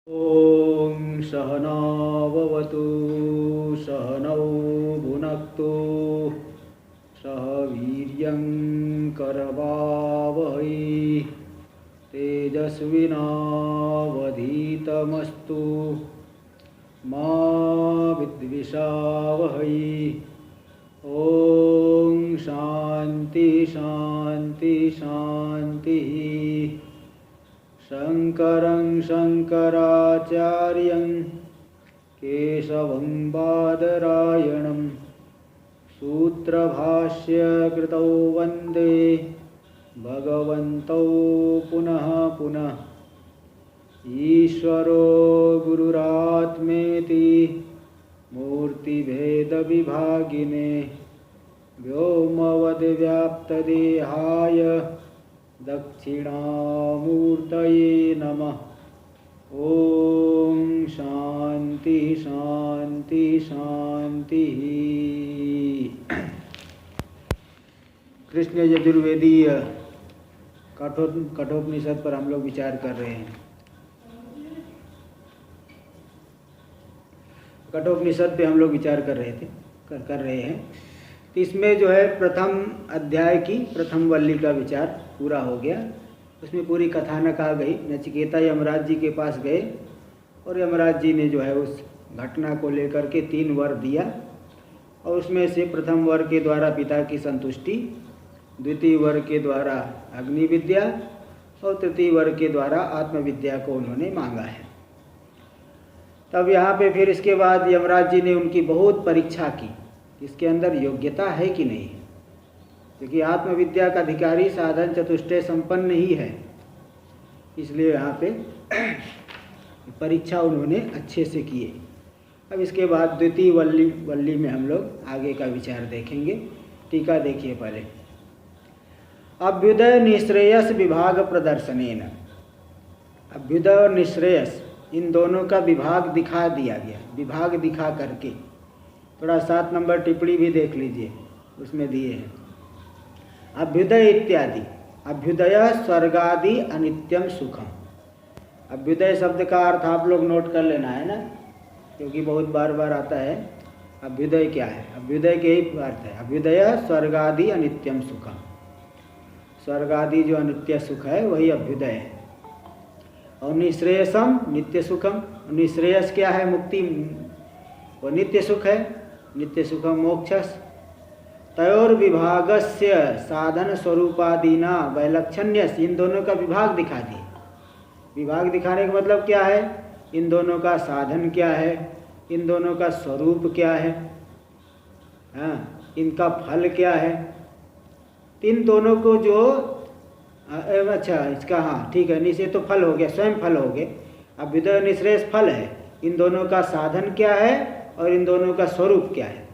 ॐ सहनाववतु सहनौ भुनक्तु सह वीर्यं करवावहै तेजस्विनावधीतमस्तु मा विद्विषावहै। ॐ शान्ति शान्ति शान्तिः। शङ्करं शङ्कराचार्यं केशवं बादरायणं सूत्रभाष्यकृतौ वन्दे भगवन्तौ पुनः पुनः। ईश्वरो गुरुरात्मेति मूर्तिभेदविभागिने व्योमवद्व्याप्तदेहाय दक्षिणामूर्तये नमः। ओम शांति शांति शांति। कृष्ण यजुर्वेदीय कठोपनिषद पर हम लोग विचार कर रहे हैं। कठोपनिषद पे हम लोग विचार कर रहे हैं। तो इसमें जो है प्रथम अध्याय की प्रथम वल्ली का विचार पूरा हो गया। उसमें पूरी कथानक आ गई। नचिकेता यमराज जी के पास गए और यमराज जी ने जो है उस घटना को लेकर के 3 वर दिया और उसमें से प्रथम वर के द्वारा पिता की संतुष्टि, द्वितीय वर के द्वारा अग्नि विद्या और तृतीय वर के द्वारा आत्मविद्या को उन्होंने मांगा है। तब यहाँ पे फिर इसके बाद यमराज जी ने उनकी बहुत परीक्षा की, इसके अंदर योग्यता है कि नहीं, क्योंकि आत्मविद्या का अधिकारी साधन चतुष्टय संपन्न ही है। इसलिए यहाँ पे परीक्षा उन्होंने अच्छे से किए। अब इसके बाद द्वितीय वल्ली में हम लोग आगे का विचार देखेंगे। टीका देखिए पहले। अभ्युदय निश्रेयस विभाग प्रदर्शनेन। अभ्युदय और निश्रेयस इन दोनों का विभाग दिखा दिया गया। विभाग दिखा करके थोड़ा 7 नंबर टिप्पणी भी देख लीजिए, उसमें दिए हैं अभ्युदय इत्यादि। अभ्युदय स्वर्गादि अनित्यम सुखम। अभ्युदय शब्द का अर्थ आप लोग नोट कर लेना है ना, क्योंकि बहुत बार बार आता है। अभ्युदय क्या है? अभ्युदय के ही अर्थ है अभ्युदय स्वर्गादि अनित्यम सुखम। स्वर्गादि जो अनित्य सुख है वही अभ्युदय है। और निश्रेयसम नित्य सुखम। निश्रेयस क्या है? मुक्ति, वो नित्य सुख है। नित्य सुखम मोक्षस। तयोर विभागस्य साधन स्वरूपादिना वैलक्षण्यस। इन दोनों का विभाग दिखा दिए। विभाग दिखाने का मतलब क्या है? इन दोनों का साधन क्या है, इन दोनों का स्वरूप क्या है, हाँ, इनका फल क्या है। इन दोनों को जो अच्छा इसका, हाँ ठीक है, निश्चय तो फल हो गया, स्वयं फल हो गए। अभ्युदय निश्रेयस फल है। इन दोनों का साधन क्या है और इन दोनों का स्वरूप क्या है।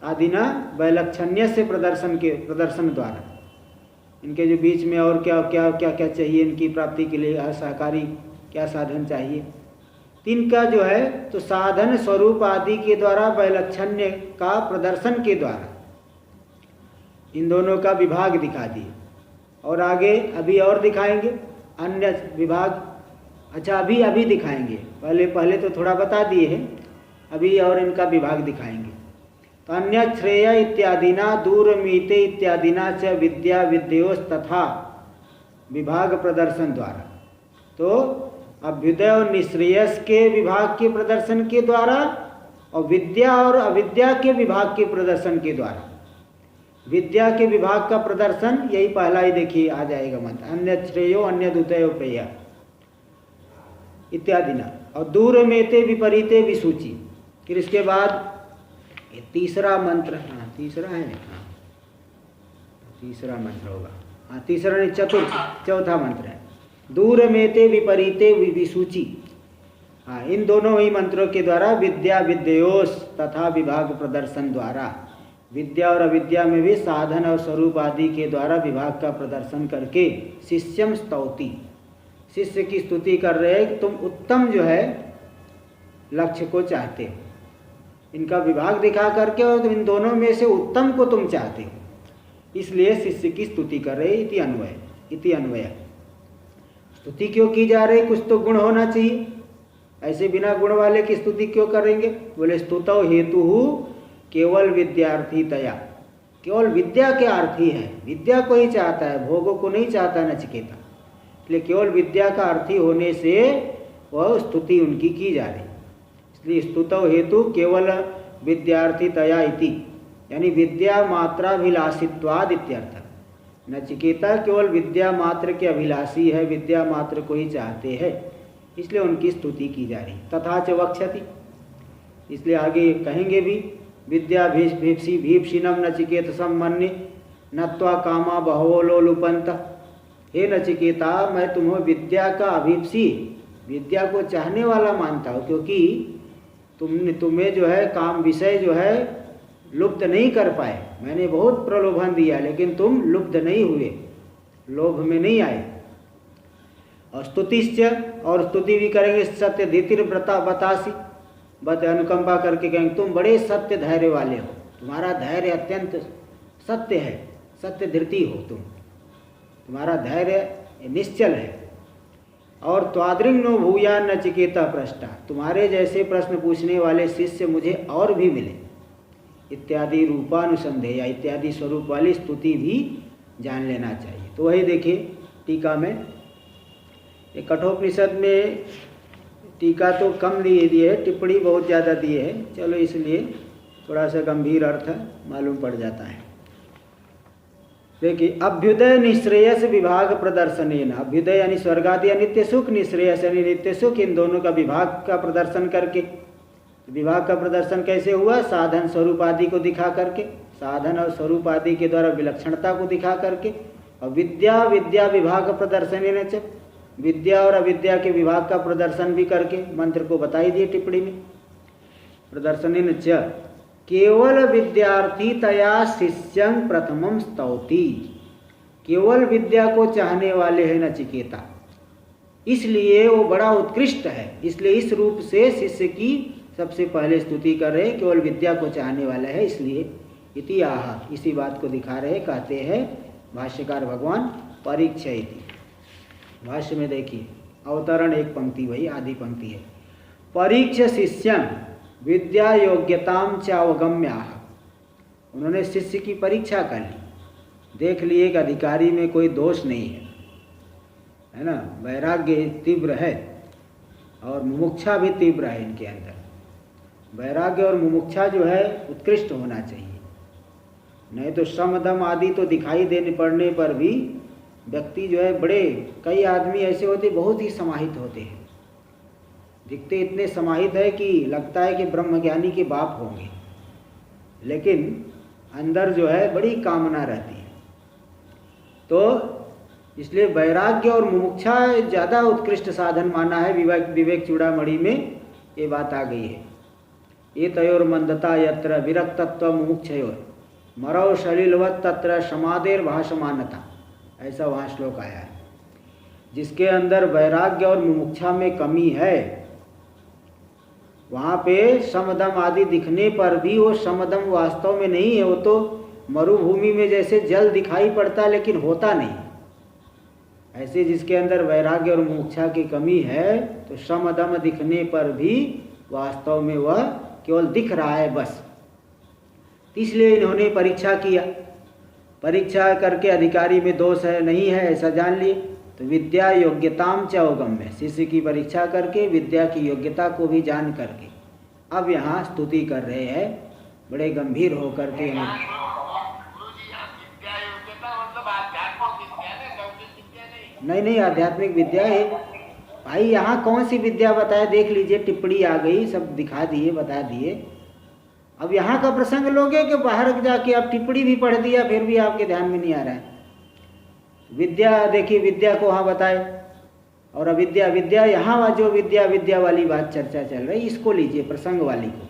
आदिना वैलक्षण्य से प्रदर्शन द्वारा इनके जो बीच में और क्या क्या क्या क्या चाहिए, इनकी प्राप्ति के लिए सहकारी क्या साधन चाहिए, इनका जो है तो साधन स्वरूप आदि के द्वारा वैलक्षण्य का प्रदर्शन के द्वारा इन दोनों का विभाग दिखा दिए। और आगे अभी और दिखाएंगे अन्य विभाग। अच्छा अभी दिखाएंगे, पहले तो थोड़ा बता दिए हैं, अभी और इनका विभाग दिखाएंगे। तो अन्य श्रेय इत्यादिना दूरमीते इत्यादिना च विद्या विद्योस तथा विभाग प्रदर्शन द्वारा। तो अभ्युदय और निश्रेयस के विभाग के प्रदर्शन के द्वारा और विद्या और अविद्या के विभाग के प्रदर्शन के द्वारा। विद्या के विभाग का प्रदर्शन यही पहला ही देखिए आ जाएगा मंत्र। अन्य श्रेयो अन्य द्वितयो पेय इत्यादि ना। और दूर में ते विपरीते विसूची। फिर इसके बाद ये तीसरा मंत्र, हाँ तीसरा है, हाँ तीसरा मंत्र होगा, हाँ तीसरा नहीं चौथा मंत्र है। दूर में ते विपरीते विसूची। हाँ इन दोनों ही मंत्रों के द्वारा विद्या विद्योस तथा विभाग प्रदर्शन द्वारा विद्या और अविद्या में भी साधन और स्वरूप आदि के द्वारा विभाग का प्रदर्शन करके शिष्यम स्तौति। शिष्य की स्तुति कर रहे हैं कि तुम उत्तम जो है लक्ष्य को चाहते हो। इनका विभाग दिखा करके और इन दोनों में से उत्तम को तुम चाहते हो, इसलिए शिष्य की स्तुति कर रहे। इति अन्वय। स्तुति क्यों की जा रही? कुछ तो गुण होना चाहिए। ऐसे बिना गुण वाले की स्तुति क्यों करेंगे? बोले स्तुतौ हेतु केवल विद्यार्थी तया, केवल विद्या के अर्थी है, विद्या को ही चाहता है, भोगों को नहीं चाहता नचिकेता, इसलिए केवल विद्या का अर्थी होने से वह स्तुति उनकी की जा रही। इसलिए स्तुतौ हेतु केवल विद्यार्थी तया इति, यानी विद्या मात्राभिलाषित्वाद इत्यर्थ। नचिकेता केवल विद्या मात्र के अभिलाषी है, विद्या मात्र को ही चाहते हैं, इसलिए उनकी स्तुति की जा रही। तथा च वक्ष्यति, इसलिए आगे कहेंगे भी, विद्या भीप्सिनम नचिकेतसम मन्ये नत्वा कामा बहवो लोलुपंत। हे नचिकेता, मैं तुम्हें विद्या का अभीप्सी, विद्या को चाहने वाला मानता हूँ, क्योंकि तुम्हें जो है काम विषय जो है लुप्त नहीं कर पाए। मैंने बहुत प्रलोभन दिया लेकिन तुम लुप्त नहीं हुए, लोभ में नहीं आए। और स्तुतिश्च, और स्तुति भी करेंगे, सत्य धीतिर व्रता बतासी, बत अनुकंपा करके कहेंगे तुम बड़े सत्य धैर्य वाले हो, तुम्हारा धैर्य अत्यंत सत्य है, सत्य धृति हो तुम, तुम्हारा धैर्य निश्चल है। और त्वादृंग नो भूया नचिकेता पृष्ठा, तुम्हारे जैसे प्रश्न पूछने वाले शिष्य मुझे और भी मिले, इत्यादि रूपानुसंधेया, इत्यादि स्वरूप वाली स्तुति भी जान लेना चाहिए। तो वही देखिए टीका में, एक कठोपनिषद में टीका तो कम दिए है, टिप्पणी बहुत ज़्यादा दिए है, चलो इसलिए थोड़ा सा गंभीर अर्थ मालूम पड़ जाता है। देखिए अभ्युदय निश्रेयस विभाग प्रदर्शनेन, अभ्युदय यानी स्वर्गादि नित्य सुख, निश्रेयस यानी नित्य सुख, इन दोनों का विभाग का प्रदर्शन करके। विभाग का प्रदर्शन कैसे हुआ? साधन स्वरूप आदि को दिखा करके, साधन और स्वरूप आदि के द्वारा विलक्षणता को दिखा करके। और विद्या विभाग प्रदर्शनेन च, विद्या और अविद्या के विभाग का प्रदर्शन भी करके मंत्र को बताई दिए टिप्पणी में। प्रदर्शनेन च केवल विद्यार्थी तया शिष्यं प्रथमं स्तौति, केवल विद्या को चाहने वाले हैं नचिकेता, इसलिए वो बड़ा उत्कृष्ट है, इसलिए इस रूप से शिष्य की सबसे पहले स्तुति कर रहे हैं, केवल विद्या को चाहने वाला है इसलिए। इति आह, इसी बात को दिखा रहे, कहते हैं भाष्यकार भगवान परीक्ष इति। भाष्य में देखिए अवतरण एक पंक्ति, वही आधी पंक्ति है। परीक्ष शिष्यं विद्या योग्यताम च अवगम्या, उन्होंने शिष्य की परीक्षा कर ली, देख लिए कि अधिकारी में कोई दोष नहीं है ना, वैराग्य तीव्र है और मुमुक्षा भी तीव्र है इनके अंदर। वैराग्य और मुमुक्षा जो है उत्कृष्ट होना चाहिए, नहीं तो श्रम दम आदि तो दिखाई देने पड़ने पर भी व्यक्ति जो है, बड़े कई आदमी ऐसे होते बहुत ही समाहित होते हैं, दिखते इतने समाहित है कि लगता है कि ब्रह्मज्ञानी के बाप होंगे, लेकिन अंदर जो है बड़ी कामना रहती है। तो इसलिए वैराग्य और मुमुक्षा ज़्यादा उत्कृष्ट साधन माना है। विवेक चूड़ामणि में ये बात आ गई है। ये तयोर मंदता यत्र विरक्तत्व मुमुक्षयोर मरौ सलिलवत तत्र समादेर भाषमानता, ऐसा वहाँ श्लोक आया है। जिसके अंदर वैराग्य और मुमुक्षा में कमी है, वहाँ पे समदम आदि दिखने पर भी वो समदम वास्तव में नहीं है, वो तो मरुभूमि में जैसे जल दिखाई पड़ता लेकिन होता नहीं। ऐसे जिसके अंदर वैराग्य और मुमुक्षा की कमी है, तो समदम दिखने पर भी वास्तव में वह केवल दिख रहा है बस। इसलिए इन्होंने परीक्षा किया, परीक्षा करके अधिकारी में दोष है नहीं है ऐसा जान लिए, तो विद्या योग्यताम च अवगम्य, शिष्य की परीक्षा करके विद्या की योग्यता को भी जान करके अब यहाँ स्तुति कर रहे हैं बड़े गंभीर होकर के। नहीं आध्यात्मिक विद्या है भाई। यहाँ कौन सी विद्या बताए देख लीजिए, टिप्पणी आ गई, सब दिखा दिए बता दिए। अब यहाँ का प्रसंग लोगे कि बाहर जाके आप टिप्पणी भी पढ़ दिया फिर भी आपके ध्यान में नहीं आ रहा है। विद्या देखिए, विद्या को वहाँ बताए, और अविद्या विद्या, यहाँ जो विद्या वाली बात चर्चा चल रही, इसको लीजिए प्रसंग वाली को,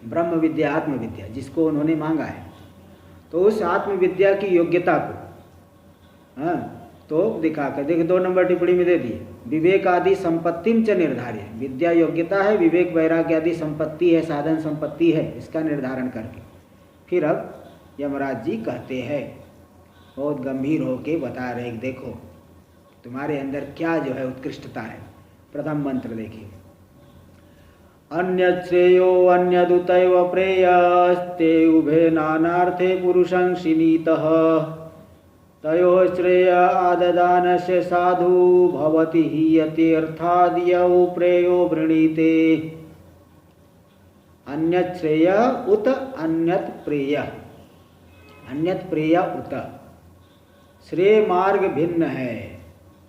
ब्रह्म विद्या आत्म विद्या जिसको उन्होंने मांगा है, तो उस आत्म विद्या की योग्यता को तो दिखा कर देखिए 2 नंबर टिप्पणी में दे दिए। विवेक आदि संपत्तिम च निर्धार्य, विद्या योग्यता है, विवेक वैराग्य आदि संपत्ति है, साधन संपत्ति है, इसका निर्धारण करके फिर अब यमराज जी कहते हैं, बहुत गंभीर होके बता रहे, देखो तुम्हारे अंदर क्या जो है उत्कृष्टता है। प्रथम मंत्र देखिए, अन्यत् श्रेयो अन्यदुतैव प्रेयस्ते उभे नानार्थे पुरुषं शिनीतः तयोः श्रेय आददानस्य साधु भवति हीयते अर्थाद्यौ प्रेयो वृणीते। अन्यत् श्रेय उत अन्यत् प्रेय, अन्यत् प्रेय उत। श्रेय मार्ग भिन्न है,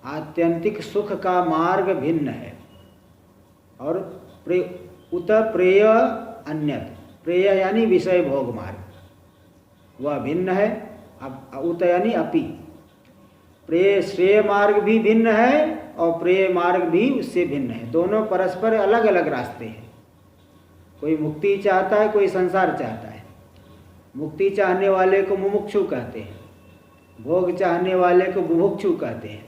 आत्यंतिक सुख का मार्ग भिन्न है, और उत प्रेय अन्यत, प्रेय यानी विषय भोग मार्ग, वह भिन्न है। अब उत यानी अपि, प्रेय श्रेय मार्ग भी भिन्न है और प्रेय मार्ग भी उससे भिन्न है। दोनों परस्पर अलग अलग रास्ते हैं। कोई मुक्ति चाहता है, कोई संसार चाहता है। मुक्ति चाहने वाले को मुमुक्षु कहते हैं, भोग चाहने वाले को बुभुक्षु कहते हैं।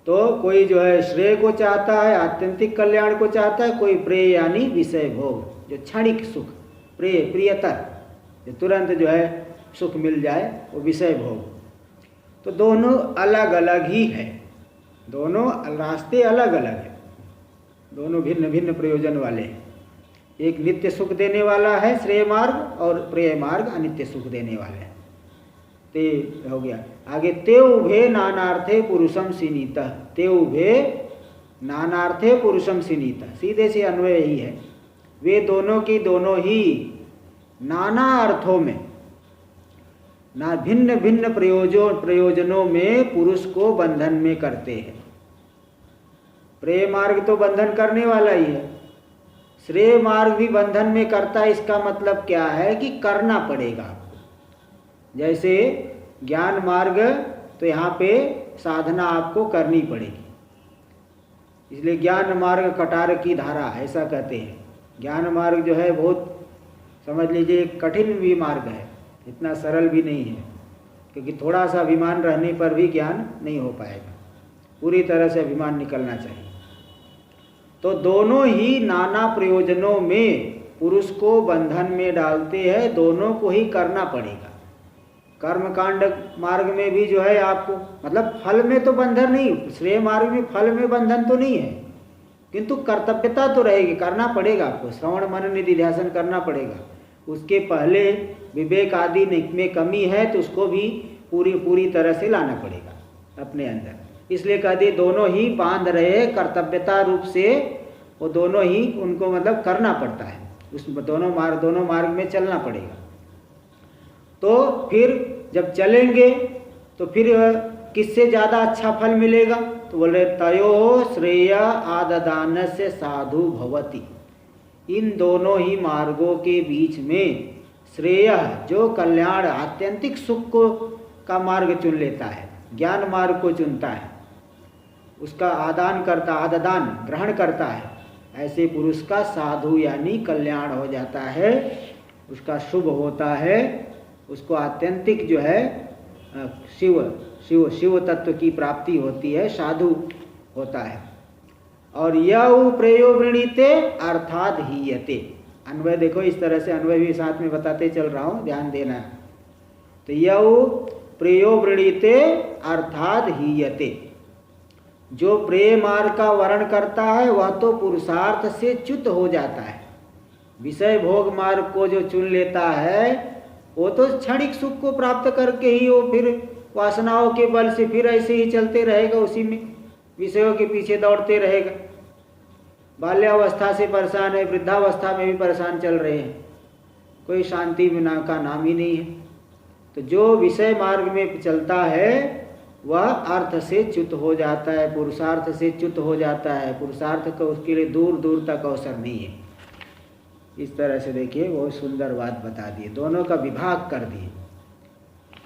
तो कोई जो है श्रेय को चाहता है, आत्यंतिक कल्याण को चाहता है, कोई प्रेय यानी विषय भोग, जो क्षणिक सुख, प्रेय प्रियतर, जो तुरंत जो है सुख मिल जाए, वो विषय भोग। तो दोनों अलग अलग ही है, दोनों रास्ते अलग अलग है, दोनों भिन्न भिन्न प्रयोजन वाले हैं। एक नित्य सुख देने वाला है श्रेय मार्ग, और प्रेय मार्ग अनित्य सुख देने वाला है। ते हो गया। आगे ते उभे नानार्थे पुरुषम सीनीतः, ते उभे नानार्थे पुरुषम सीनीतः, सीधे से अन्वय ही है। वे दोनों की दोनों ही नाना अर्थों में, ना भिन्न भिन्न प्रयोजनों में पुरुष को बंधन में करते हैं। प्रेय मार्ग तो बंधन करने वाला ही है, श्रेय मार्ग भी बंधन में करता है। इसका मतलब क्या है कि करना पड़ेगा आपको। जैसे ज्ञान मार्ग, तो यहाँ पे साधना आपको करनी पड़ेगी, इसलिए ज्ञान मार्ग कटार की धारा ऐसा कहते हैं। ज्ञान मार्ग जो है बहुत समझ लीजिए कठिन भी मार्ग है, इतना सरल भी नहीं है, क्योंकि थोड़ा सा अभिमान रहने पर भी ज्ञान नहीं हो पाएगा, पूरी तरह से अभिमान निकलना चाहिए। तो दोनों ही नाना प्रयोजनों में पुरुष को बंधन में डालते हैं, दोनों को ही करना पड़ेगा। कर्मकांड मार्ग में भी जो है आपको, मतलब फल में तो बंधन नहीं, श्रेय मार्ग में फल में बंधन तो नहीं है, किंतु कर्तव्यता तो रहेगी, करना पड़ेगा आपको, श्रवण मनन निधिध्यासन करना पड़ेगा। उसके पहले विवेक आदि में कमी है तो उसको भी पूरी तरह से लाना पड़ेगा अपने अंदर। इसलिए कह दिए दोनों ही बांध रहे कर्तव्यता रूप से, वो दोनों ही उनको मतलब करना पड़ता है, उस दोनों मार्ग में चलना पड़ेगा। तो फिर जब चलेंगे तो फिर किससे ज़्यादा अच्छा फल मिलेगा? तो बोल रहे तयो श्रेय आददानस्य साधु भवति। इन दोनों ही मार्गों के बीच में श्रेय, जो कल्याण आत्यंतिक सुख को का मार्ग चुन लेता है, ज्ञान मार्ग को चुनता है, उसका आदान करता, आददान ग्रहण करता है, ऐसे पुरुष का साधु यानी कल्याण हो जाता है, उसका शुभ होता है, उसको आत्यंतिक जो है शिव तत्व की प्राप्ति होती है, साधु होता है। और यौ प्रेयो वृणीते अर्थात हीयते। अन्वय देखो, इस तरह से अन्वय भी साथ में बताते चल रहा हूँ, ध्यान देना है। तो यौ प्रेयो वृणीते अर्थात हीयते, जो प्रेय मार्ग का वर्ण करता है वह तो पुरुषार्थ से च्युत हो जाता है। विषय भोग मार्ग को जो चुन लेता है वो तो क्षणिक सुख को प्राप्त करके ही वो फिर वासनाओं के बल से फिर ऐसे ही चलते रहेगा, उसी में विषयों के पीछे दौड़ते रहेगा। बाल्यावस्था से परेशान है, वृद्धावस्था में भी परेशान चल रहे हैं, कोई शांति बिना का नाम ही नहीं है। तो जो विषय मार्ग में चलता है वह अर्थ से च्युत हो जाता है, पुरुषार्थ से च्युत हो जाता है, पुरुषार्थ का उसके लिए दूर दूर तक अवसर नहीं है। इस तरह से देखिए बहुत सुंदर बात बता दिए, दोनों का विभाग कर दिए।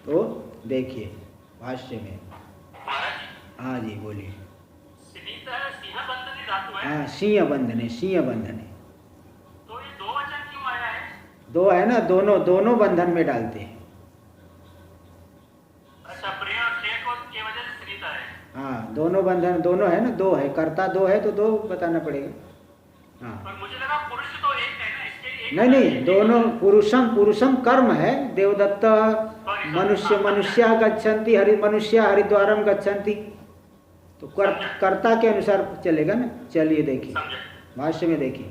तो देखिए भाष्य में, हाँ जी बोलिए। हाँ सिंह बंधने, सिंह बंधने। तो ये दो वचन क्यों आया है? दो है ना, दोनों बंधन में डालते हैं। अच्छा, प्रेय और श्रेय को की वजह से श्रीता है। हाँ दोनों बंधन, दोनों है ना, दो है, कर्ता दो है तो दो बताना पड़ेगा। हाँ पर मुझे लगा पुरुष तो एक है ना, इसके एक नहीं, दोनों पुरुषम कर्म है। देवदत्त मनुष्य गच्छन्ति, मनुष्य हरिद्वारम गच्छन्ति, तो कर्ता के अनुसार चलेगा ना। चलिए देखिए, भाष्य में देखिए,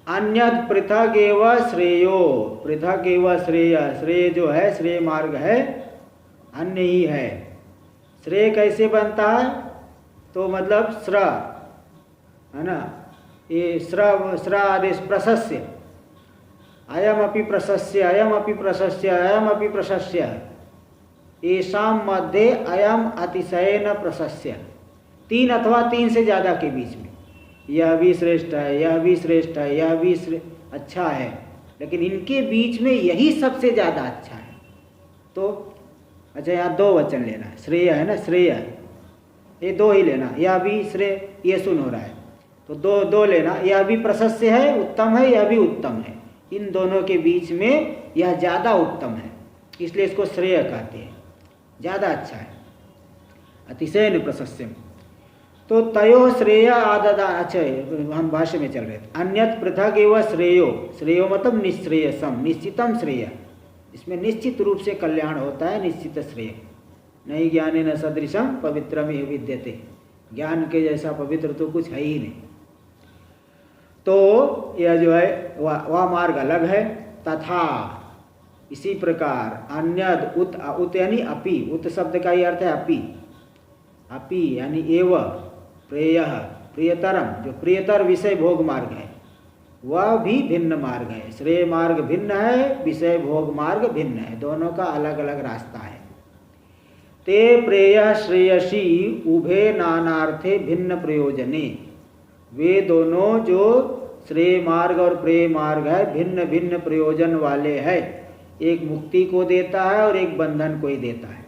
अन्यद पृथक एव श्रेयो, पृथक एव श्रेय, श्रेय जो है श्रेय मार्ग है अन्य ही है। श्रेय कैसे बनता है? तो मतलब श्र है ना, ये श्र आदेश प्रशस्य, अयम अपि प्रशस्य, अयम अपि प्रशस्य, अयम अपि प्रशस्य, येषाम मध्य अयम अतिशयन प्रशस्य, 3 अथवा 3 से ज़्यादा के बीच में, यह भी श्रेष्ठ है, यह भी श्रेष्ठ है, यह भी अच्छा है, लेकिन इनके बीच में यही सबसे ज़्यादा अच्छा है। तो अच्छा यहाँ 2 वचन लेना है, श्रेय है ना, श्रेय ये 2 ही लेना, यह भी श्रेय, ये सुन हो रहा है तो 2 लेना, यह भी प्रशस्य है, उत्तम है, यह भी उत्तम है, इन दोनों के बीच में यह ज़्यादा उत्तम है, इसलिए इसको श्रेय कहते हैं, ज़्यादा अच्छा है, अतिशय प्रशस्यम। तो तयो श्रेय आददा, अच्छा हम भाष्य में चल रहे थे, अन्यत पृथक एवं श्रेयो, श्रेयो मतलब निश्रेयसम, निश्चितम श्रेय, इसमें निश्चित रूप से कल्याण होता है, निश्चित श्रेय, नहीं ज्ञाने न सदृशम पवित्रम एव विद्यते, ज्ञान के जैसा पवित्र तो कुछ है ही नहीं। तो यह जो है वह मार्ग अलग है। तथा इसी प्रकार अन्यद उत, उत यानी अपि, उत शब्द का ही अर्थ है अपि, अपि यानी एव प्रेय, प्रियतरम, जो प्रियतर विषय भोग मार्ग है वह भी भिन्न मार्ग है। श्रेय मार्ग भिन्न है, विषय भोग मार्ग भिन्न है, दोनों का अलग अलग रास्ता है। ते प्रेय श्रेयसी उभे नानार्थे भिन्न प्रयोजने, वे दोनों जो श्रेय मार्ग और प्रेय मार्ग है भिन्न भिन्न प्रयोजन वाले हैं, एक मुक्ति को देता है और एक बंधन को ही देता है।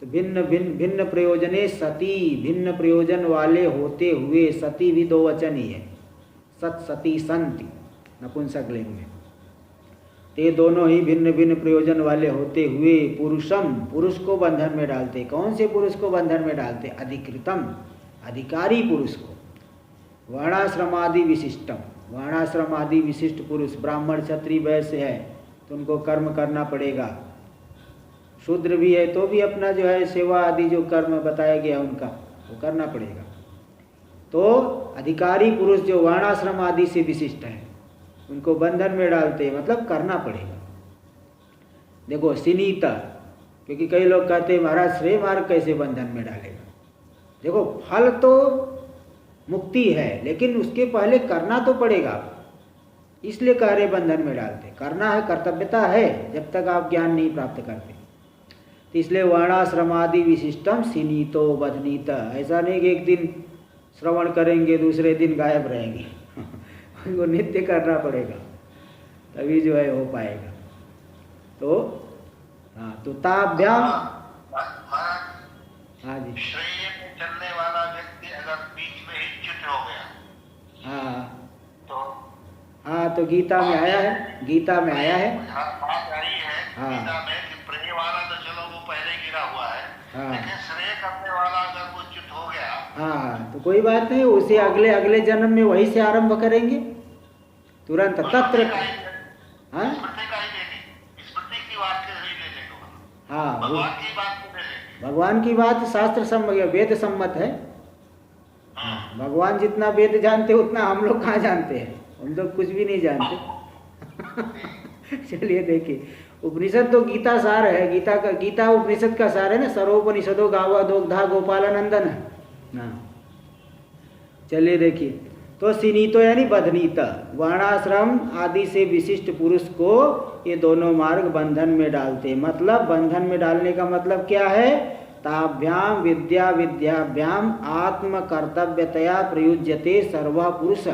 तो भिन्न भिन्न भिन्न प्रयोजने सती, भिन्न प्रयोजन वाले होते हुए, सती भी 2 वचन ही है, सत सती संति नपुंसक लिंग में, ते दोनों ही भिन्न भिन्न प्रयोजन वाले होते हुए पुरुषम, पुरुष को बंधन में डालते। कौन से पुरुष को बंधन में डालते? अधिकृतम, अधिकारी पुरुष को, वर्णाश्रमादि विशिष्टम, वर्णाश्रम आदि विशिष्ट पुरुष, ब्राह्मण क्षत्रिय वैश्य है तो उनको कर्म करना पड़ेगा, शूद्र भी है तो भी अपना जो है सेवा आदि जो कर्म बताया गया उनका वो करना पड़ेगा। तो अधिकारी पुरुष जो वर्णाश्रम आदि से विशिष्ट है उनको बंधन में डालते हैं, मतलब करना पड़ेगा। देखो सिनीता, क्योंकि कई लोग कहते हैं महाराज श्रेय मार्ग कैसे बंधन में डालेगा? देखो फल तो मुक्ति है, लेकिन उसके पहले करना तो पड़ेगा, इसलिए कार्य बंधन में डालते। करना है, कर्तव्यता है जब तक आप ज्ञान नहीं प्राप्त करते। तो इसलिए वर्णाश्रमादि विशिष्टम सिनीतो बधनीत, ऐसा नहीं कि एक दिन श्रवण करेंगे दूसरे दिन गायब रहेंगे उनको नित्य करना पड़ेगा, तभी जो है हो पाएगा। तो हाँ, तो ताभ्याम, हाँ जी, श्रेय में चलने वाला व्यक्ति अगर बीच में ही च्युत हो गया, हाँ तो गीता में आया है, गीता में आया है, बात आई है हाँ, गीता में कि प्रेय वाला तो चलो वो पहले गिरा हुआ है, हाँ, लेकिन श्रेय करने वाला अगर वो च्युत हो गया, हाँ तो कोई बात नहीं, उसे अगले जन्म में वहीं से आरंभ करेंगे तुरंत तत्र। हाँ स्मृति की बात ले लेंगे, हाँ भगवान की बात ले लेंगे, भगवान की बात शास्त्र सम्मत, वेद सम्मत है। भगवान जितना वेद जानते उतना हम लोग कहाँ जानते हैं, हम लोग कुछ भी नहीं जानते चलिए देखिए, उपनिषद तो गीता सार है, गीता उपनिषद का सार है ना, सर्वोपनिषदो गावा दोग्धा गोपालानंदन है ना। चलिए देखिए, तो सिनीतो यानी बधनीत, वर्णाश्रम आदि से विशिष्ट पुरुष को ये दोनों मार्ग बंधन में डालते। मतलब बंधन में डालने का मतलब क्या है? ताभ्याम विद्या विद्याभ्याम आत्म कर्तव्यतया प्रयुज्यते सर्व पुरुष।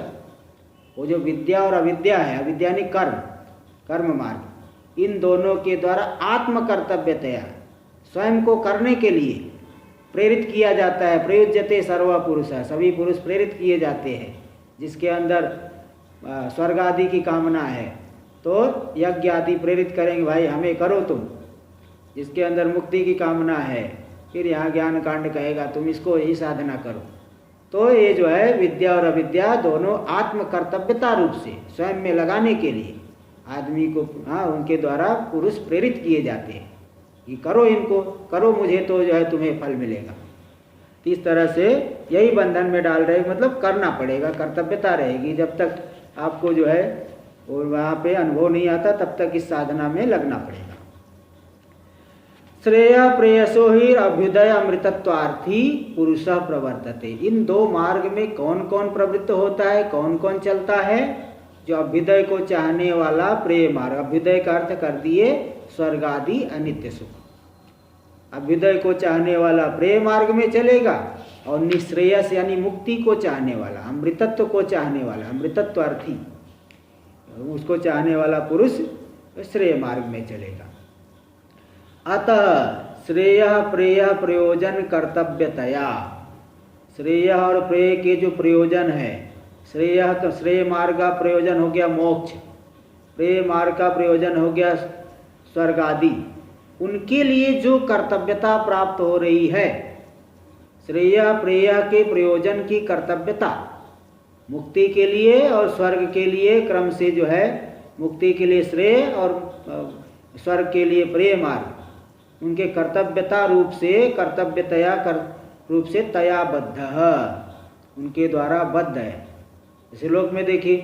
वो जो विद्या और अविद्या है, अविद्या यानी कर्म मार्ग, इन दोनों के द्वारा आत्म कर्तव्यतया स्वयं को करने के लिए प्रेरित किया जाता है। प्रयुज्यते सर्व पुरुष, सभी पुरुष प्रेरित किए जाते हैं। जिसके अंदर स्वर्ग आदि की कामना है तो यज्ञ आदि प्रेरित करेंगे, भाई हमें करो तुम। जिसके अंदर मुक्ति की कामना है फिर यहाँ ज्ञान कांड कहेगा तुम इसको ही साधना करो। तो ये जो है विद्या और अविद्या दोनों आत्म कर्तव्यता रूप से स्वयं में लगाने के लिए आदमी को उनके द्वारा पुरुष प्रेरित किए जाते हैं कि करो इनको, करो मुझे तो जो है तुम्हें फल मिलेगा। इस तरह से यही बंधन में डाल रहे, मतलब करना पड़ेगा, कर्तव्यता रहेगी। जब तक आपको जो है और वहाँ पे अनुभव नहीं आता तब तक इस साधना में लगना पड़ेगा। श्रेय प्रेयसो ही अभ्युदय अमृतत्वार्थी पुरुषः प्रवर्तते। इन दो मार्ग में कौन कौन प्रवृत्त होता है, कौन कौन चलता है? जो अभ्युदय को चाहने वाला प्रेय मार्ग, अभ्युदय का अर्थ कर दिए स्वर्ग आदि अनित्य सुख। अभ्युदय को चाहने वाला प्रेय मार्ग में चलेगा, और निश्रेयस यानी मुक्ति को चाहने वाला, अमृतत्व को चाहने वाला, अमृतत्वार्थी उसको चाहने वाला पुरुष श्रेय मार्ग में चलेगा। अतः श्रेय प्रेय प्रयोजन कर्तव्यतया, श्रेय और प्रेय के जो प्रयोजन है, श्रेय मार्ग का प्रयोजन हो गया मोक्ष, प्रेय मार्ग का प्रयोजन हो गया स्वर्ग आदि, उनके लिए जो कर्तव्यता प्राप्त हो रही है, श्रेय प्रेय के प्रयोजन की कर्तव्यता मुक्ति के लिए और स्वर्ग के लिए क्रम से जो है, मुक्ति के लिए श्रेय और स्वर्ग के लिए प्रेय मार्ग, उनके कर्तव्यता रूप से, कर्तव्यतया रूप से तयाबद्ध, उनके द्वारा बद्ध है। जैसे लोक में देखिए,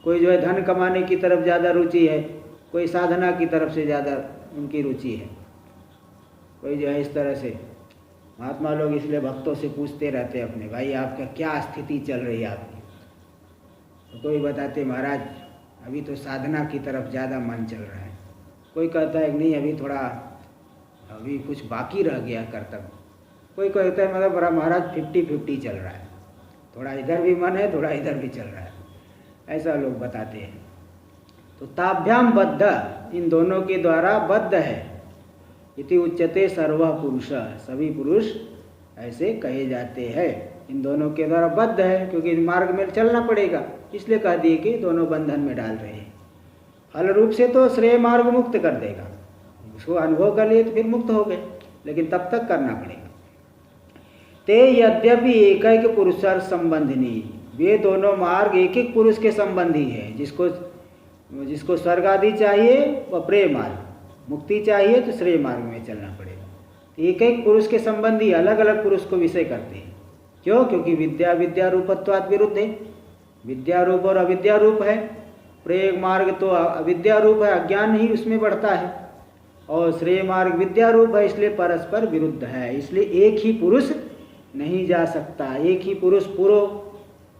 कोई जो है धन कमाने की तरफ ज़्यादा रुचि है, कोई साधना की तरफ से ज़्यादा उनकी रुचि है, कोई जो है इस तरह से। महात्मा लोग इसलिए भक्तों से पूछते रहते हैं अपने, भाई आपका क्या स्थिति चल रही है आपकी? तो कोई बताते महाराज अभी तो साधना की तरफ ज़्यादा मन चल रहा है, कोई कहता है नहीं अभी थोड़ा अभी कुछ बाकी रह गया कर्तव्य, कोई कहता है मतलब महाराज 50-50 चल रहा है, थोड़ा इधर भी मन है थोड़ा इधर भी चल रहा है, ऐसा लोग बताते हैं। तो ताभ्याम बद्ध, इन दोनों के द्वारा बद्ध है। इति उच्यते सर्व पुरुष, सभी पुरुष ऐसे कहे जाते हैं, इन दोनों के द्वारा बद्ध है, क्योंकि इन मार्ग में चलना पड़ेगा, इसलिए कह दिए कि दोनों बंधन में डाल रहे हैं। फल रूप से तो श्रेय मार्ग मुक्त कर देगा, उसको अनुभव कर लिए तो फिर मुक्त हो गए, लेकिन तब तक करना पड़ेगा। ते यद्यपि एक एक पुरुषार्थ संबंधिनी, वे दोनों मार्ग एक एक पुरुष के संबंधी है। जिसको स्वर्ग आदि चाहिए वह प्रेय मार्ग, मुक्ति चाहिए तो श्रेय मार्ग में चलना पड़ेगा। एक एक पुरुष के संबंधी अलग अलग पुरुष को विषय करते हैं। क्यों? क्योंकि विद्या विद्या रूपत्वात् विरुद्ध है, विद्या रूप और अविद्या रूप है। प्रेय मार्ग तो अविद्या रूप है, अज्ञान ही उसमें बढ़ता है, और श्रेय मार्ग विद्या रूप है, इसलिए परस्पर विरुद्ध है। इसलिए एक ही पुरुष नहीं जा सकता, एक ही पुरुष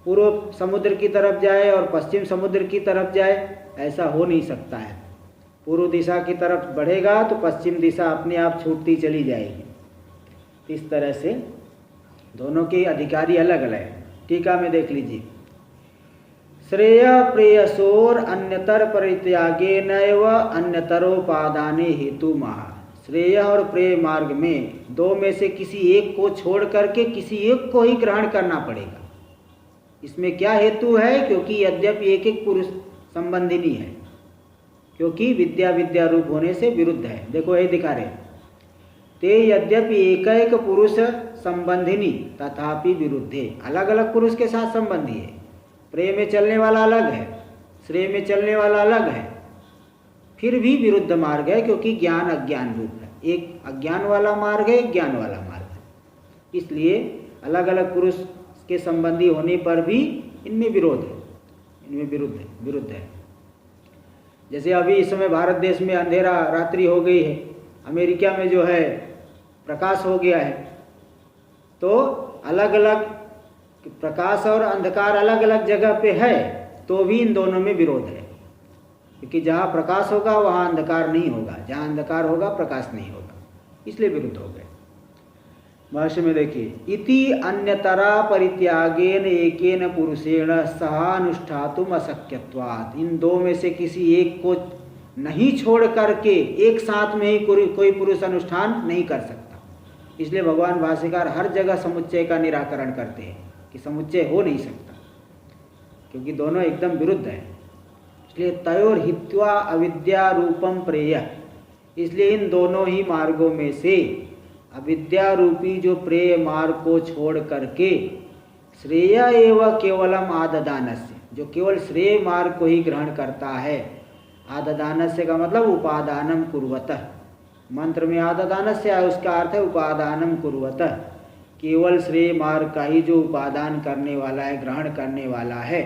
पूर्व समुद्र की तरफ जाए और पश्चिम समुद्र की तरफ जाए, ऐसा हो नहीं सकता है। पूर्व दिशा की तरफ बढ़ेगा तो पश्चिम दिशा अपने आप छूटती चली जाएगी। इस तरह से दोनों के अधिकारी अलग अलग हैं। टीका में देख लीजिए, श्रेय प्रेयसोर अन्यतर परित्यागे नैव अन्यतरोपादाने हेतु महा। श्रेय और प्रेय मार्ग में दो में से किसी एक को छोड़ करके किसी एक को ही ग्रहण करना पड़ेगा। इसमें क्या हेतु है? क्योंकि यद्यपि एक एक पुरुष संबंधिनी है, क्योंकि विद्या विद्या रूप होने से विरुद्ध है। देखो ये दिखा रहे, ते यद्यपि एक एक पुरुष संबंधिनी तथापि विरुद्धे, अलग अलग पुरुष के साथ संबंधी है। प्रेय में चलने वाला अलग है, श्रेय में चलने वाला अलग है, फिर भी विरुद्ध मार्ग है, क्योंकि ज्ञान अज्ञान रूप है। एक अज्ञान वाला मार्ग है, एक ज्ञान वाला मार्ग है। इसलिए अलग अलग पुरुष के संबंधी होने पर भी इनमें विरोध है, इनमें विरुद्ध है। जैसे अभी इस समय भारत देश में अंधेरा रात्रि हो गई है, अमेरिका में जो है प्रकाश हो गया है, तो अलग अलग प्रकाश और अंधकार अलग अलग जगह पे है, तो भी इन दोनों में विरोध है। क्योंकि जहाँ प्रकाश होगा वहाँ अंधकार नहीं होगा, जहाँ अंधकार होगा प्रकाश नहीं होगा, इसलिए विरुद्ध हो गए। भाष्य में देखिए, इति अन्यतरा परित्यागेन एकेन पुरुषेण सहानुष्ठातुम अशक्यत्वात्। इन दो में से किसी एक को नहीं छोड़ करके एक साथ में ही कोई पुरुष अनुष्ठान नहीं कर सकता। इसलिए भगवान भाष्यकार हर जगह समुच्चय का निराकरण करते हैं कि समुच्चय हो नहीं सकता, क्योंकि दोनों एकदम विरुद्ध हैं। इसलिए तयोर हित्वा अविद्या रूपम प्रेय, इसलिए इन दोनों ही मार्गों में से अविद्या रूपी जो प्रेय मार्ग को छोड़ करके श्रेय एवं केवलम आददानस्य, जो केवल श्रेय मार्ग को ही ग्रहण करता है। आददानस्य का मतलब उपादानम कुर्वतः, मंत्र में आददानस्य है, उसका अर्थ है उपादानम कुर्वतः, केवल श्रेय मार्ग का ही जो उपादान करने वाला है, ग्रहण करने वाला है,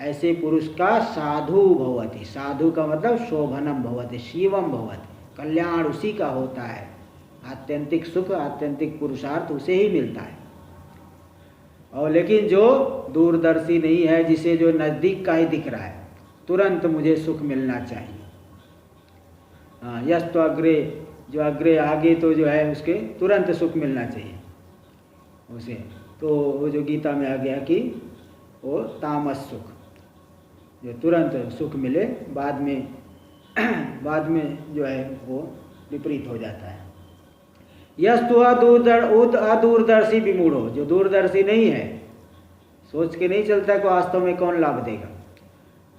ऐसे पुरुष का साधु भवति। साधु का मतलब शोभनम भवति, शिवम भवति, कल्याण उसी का होता है। आत्यंतिक सुख, आत्यंतिक पुरुषार्थ उसे ही मिलता है। और लेकिन जो दूरदर्शी नहीं है, जिसे जो नज़दीक का ही दिख रहा है, तुरंत मुझे सुख मिलना चाहिए, यश तो अग्रे, जो अग्रे आगे तो जो है उसके तुरंत सुख मिलना चाहिए उसे। तो वो जो गीता में आ गया कि वो तामस सुख, जो तुरंत सुख मिले, बाद में जो है वो विपरीत हो जाता है। यस्तु अदूरदर्शी विमूढ़ो, जो दूरदर्शी नहीं है, सोच के नहीं चलता कि वास्तव में कौन लाभ देगा,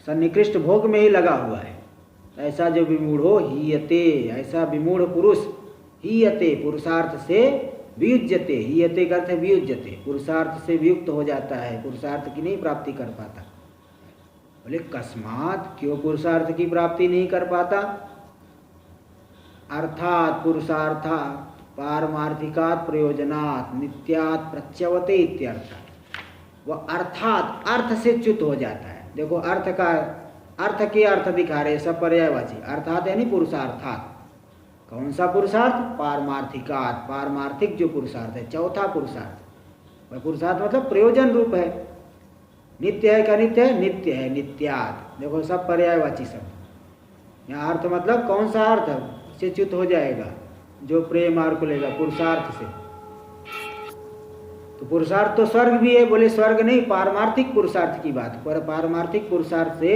सन्निकृष्ट भोग में ही लगा हुआ है, ऐसा जो विमूढ़ो हीयते, ऐसा विमूढ़ पुरुष हीयते, पुरुषार्थ से वियुज्यते, हीयते का अर्थ है वियुज्यते, पुरुषार्थ से वियुक्त हो जाता है, पुरुषार्थ की नहीं प्राप्ति कर पाता। बोले कस्मात, क्यों पुरुषार्थ की प्राप्ति नहीं कर पाता? अर्थात पुरुषार्था पारमार्थिकात प्रयोजनात् नित्यात् प्रच्यवते इत्यर्थ। वह अर्थात, अर्थ से च्युत हो जाता है। देखो अर्थ का, अर्थ के अर्थ दिखा रहे सब पर्यायवाची, अर्थात यानी पुरुषार्थात। कौन सा पुरुषार्थ? पारमार्थिकात, पारमार्थिक जो पुरुषार्थ है, चौथा पुरुषार्थ। वह पुरुषार्थ मतलब प्रयोजन रूप है। नित्य है का नित्य है, नित्य है, नित्यात्। देखो सब पर्यायवाची शब्द। यहाँ अर्थ मतलब कौन सा अर्थ से च्युत हो जाएगा? जो प्रेम मार्ग को लेगा पुरुषार्थ से। तो पुरुषार्थ तो स्वर्ग भी है, बोले स्वर्ग नहीं, पारमार्थिक पुरुषार्थ की बात। पर पारमार्थिक पुरुषार्थ से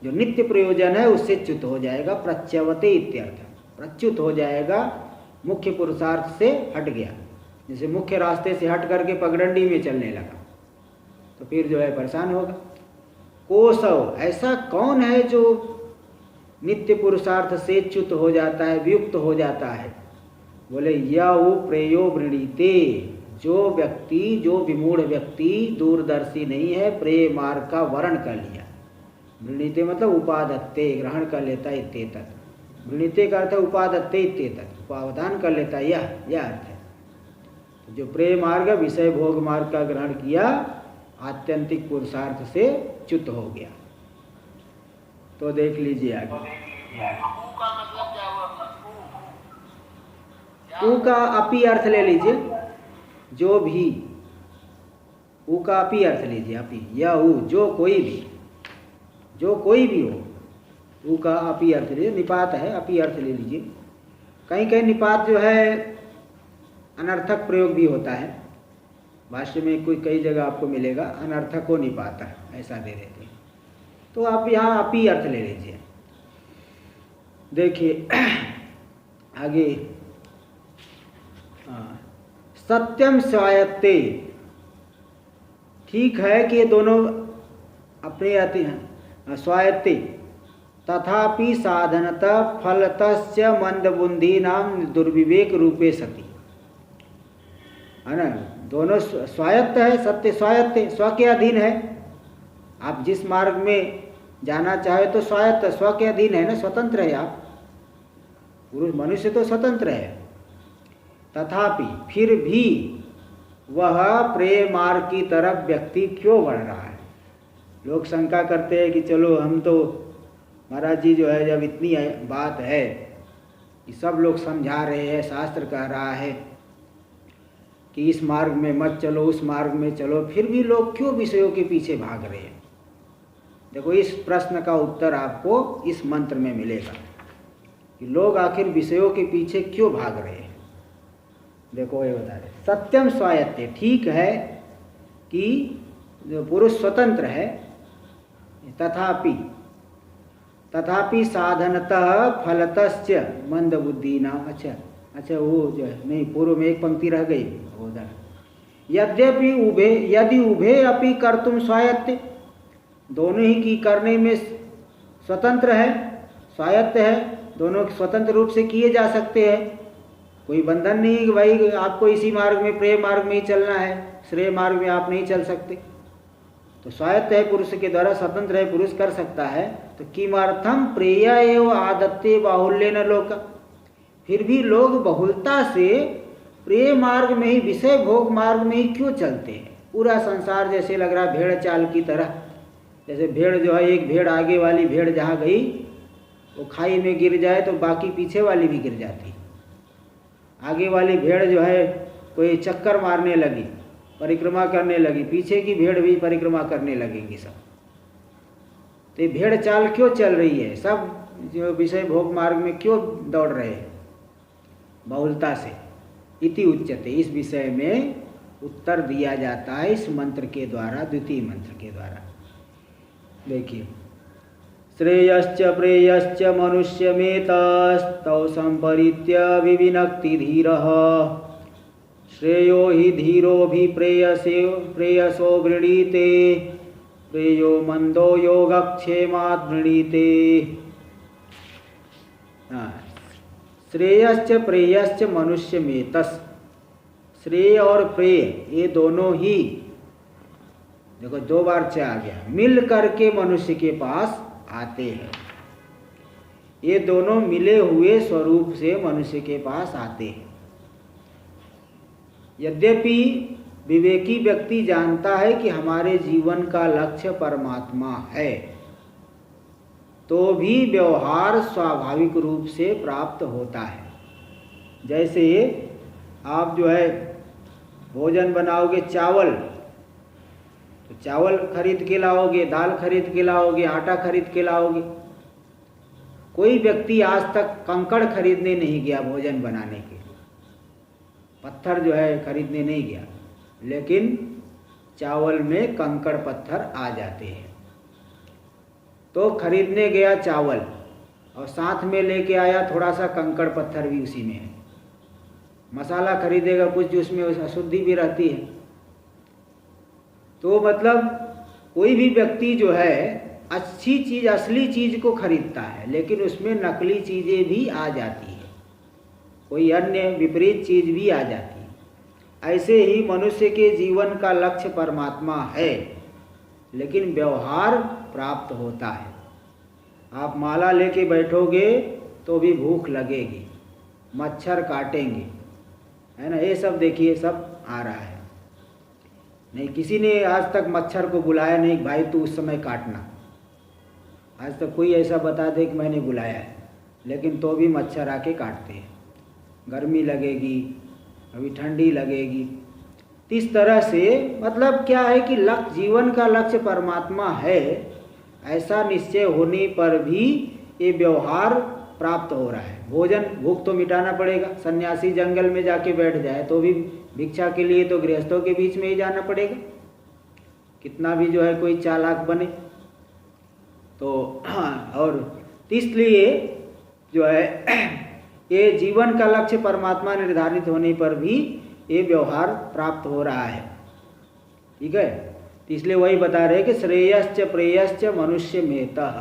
जो नित्य प्रयोजन है उससे च्युत हो जाएगा, प्रच्यवते इत्यर्थ। प्रच्युत हो जाएगा, मुख्य पुरुषार्थ से हट गया। जैसे मुख्य रास्ते से हट करके पगडंडी में चलने लगा तो फिर जो है परेशान होगा। कोसव, ऐसा कौन है जो नित्य पुरुषार्थ से च्युत हो जाता है, वियुक्त हो जाता है? बोले यऊ प्रेयो वृणीते, जो व्यक्ति, जो विमूढ़ व्यक्ति दूरदर्शी नहीं है, प्रेय मार्ग का वर्ण कर लिया। वृणीते मतलब उपादत्ते, ग्रहण कर लेता है, इत्येतत्। वृणीते का अर्थ है उपादत्ते इत्येतत्, उपादान कर लेता है, यह अर्थ है। तो जो प्रेय मार्ग, विषय भोग मार्ग का ग्रहण किया, आत्यंतिक पुरुषार्थ से च्युत हो गया। तो देख लीजिए आगे। ऊ का अपी अर्थ ले लीजिए, जो भी। ऊ का अपी अर्थ लीजिए, अपी या ऊ, जो कोई भी, जो कोई भी हो, ऊ का अपी अर्थ लीजिए। निपात है, अपी अर्थ ले लीजिए। कहीं कहीं निपात जो है अनर्थक प्रयोग भी होता है। भाष्य में कोई कई जगह आपको मिलेगा अनर्थक हो निपात, ऐसा दे देते हैं। तो आप यहाँ अपी अर्थ ले लीजिए। देखिए आगे, सत्यम स्वायत्ते, ठीक है कि ये दोनों अपने आते हैं, स्वायत्ते। तथापि साधनतः फलतस्य मंदबुद्धि नाम दुर्विवेक रूपे सति, है ना। दोनों स्वायत्त है, सत्य स्वायत्त है, स्व के अधीन है। आप जिस मार्ग में जाना चाहे तो स्वायत्त, स्व के अधीन है ना, स्वतंत्र है आप। पुरुष मनुष्य तो स्वतंत्र है। तथापि फिर भी वह प्रेय मार्ग की तरफ व्यक्ति क्यों बढ़ रहा है? लोग शंका करते हैं कि चलो हम तो, महाराज जी जो है, जब इतनी बात है कि सब लोग समझा रहे हैं, शास्त्र कह रहा है कि इस मार्ग में मत चलो, उस मार्ग में चलो, फिर भी लोग क्यों विषयों के पीछे भाग रहे हैं? देखो इस प्रश्न का उत्तर आपको इस मंत्र में मिलेगा कि लोग आखिर विषयों के पीछे क्यों भाग रहे हैं। देखो ये बता रहे, सत्यम स्वायत्ते, ठीक है कि जो पुरुष स्वतंत्र है, तथापि, तथापि साधनतः फलतस्य मंदबुद्धि नाम। अच्छा वो जो है, नहीं, पूर्व में एक पंक्ति रह गई उधर। यद्यपि उभे, यदि उभे अपि कर्तुम स्वायत्ते, दोनों ही की करने में स्वतंत्र है, स्वायत्त है, दोनों स्वतंत्र रूप से किए जा सकते हैं। कोई बंधन नहीं कि भाई आपको इसी मार्ग में, प्रेम मार्ग में ही चलना है, श्रेय मार्ग में आप नहीं चल सकते। तो स्वायत्त है, पुरुष के द्वारा स्वतंत्र है, पुरुष कर सकता है। तो किमर्थम प्रेय एवं आदत्ते बाहुल्य न लोक, फिर भी लोग बहुलता से प्रेय मार्ग में ही, विषय भोग मार्ग में ही क्यों चलते हैं? पूरा संसार जैसे लग रहा भेड़ चाल की तरह। जैसे भेड़ जो है, एक भेड़ आगे वाली भेड़ जहाँ गई वो खाई में गिर जाए तो बाकी पीछे वाली भी गिर जाती। आगे वाली भेड़ जो है कोई चक्कर मारने लगी, परिक्रमा करने लगी, पीछे की भेड़ भी परिक्रमा करने लगेगी सब। तो ये भेड़ चाल क्यों चल रही है? सब जो विषय भोग मार्ग में क्यों दौड़ रहे हैं? बहुलता से। इति उच्यते, इस विषय में उत्तर दिया जाता है इस मंत्र के द्वारा, द्वितीय मंत्र के द्वारा। देखिए, श्रेयश्च प्रेयश्च मनुष्यमेतस्तौ संपरीत्य विविनक्ति धीरः श्रेयो हि प्रेयसो वृणीते प्रेयो मंदो योगक्षेमात् वृणीते। श्रेयश्च प्रेयश्च मनुष्यमेतस्, श्रेय और प्रेय ये दोनों ही, देखो 2 बार च आ गया, मिल करके मनुष्य के पास आते हैं। ये दोनों मिले हुए स्वरूप से मनुष्य के पास आते हैं। यद्यपि विवेकी व्यक्ति जानता है कि हमारे जीवन का लक्ष्य परमात्मा है, तो भी व्यवहार स्वाभाविक रूप से प्राप्त होता है। जैसे आप जो है भोजन बनाओगे, चावल, तो चावल खरीद के लाओगे, दाल खरीद के लाओगे, आटा खरीद के लाओगे। कोई व्यक्ति आज तक कंकड़ खरीदने नहीं गया भोजन बनाने के लिए, पत्थर जो है खरीदने नहीं गया, लेकिन चावल में कंकड़ पत्थर आ जाते हैं। तो खरीदने गया चावल और साथ में लेके आया थोड़ा सा कंकड़ पत्थर भी उसी में है। मसाला खरीदेगा कुछ उसमें अशुद्धि भी रहती है। तो मतलब कोई भी व्यक्ति जो है अच्छी चीज़, असली चीज़ को खरीदता है, लेकिन उसमें नकली चीज़ें भी आ जाती है, कोई अन्य विपरीत चीज़ भी आ जाती है। ऐसे ही मनुष्य के जीवन का लक्ष्य परमात्मा है, लेकिन व्यवहार प्राप्त होता है। आप माला लेके बैठोगे तो भी भूख लगेगी, मच्छर काटेंगे, है ना? ये सब देखिए सब आ रहा है। नहीं, किसी ने आज तक मच्छर को बुलाया नहीं, भाई तू उस समय काटना। आज तक कोई ऐसा बता दे कि मैंने बुलाया है, लेकिन तो भी मच्छर आके काटते हैं। गर्मी लगेगी, अभी ठंडी लगेगी। इस तरह से मतलब क्या है कि जीवन का लक्ष्य परमात्मा है, ऐसा निश्चय होने पर भी ये व्यवहार प्राप्त हो रहा है। भोजन, भूख तो मिटाना पड़ेगा। सन्यासी जंगल में जाके बैठ जाए तो भी भिक्षा के लिए तो गृहस्थों के बीच में ही जाना पड़ेगा, कितना भी जो है कोई चालाक बने तो। और इसलिए जो है ये जीवन का लक्ष्य परमात्मा निर्धारित होने पर भी ये व्यवहार प्राप्त हो रहा है। ठीक है, इसलिए वही बता रहे कि श्रेयश्च प्रेयश्च मनुष्य मेतः,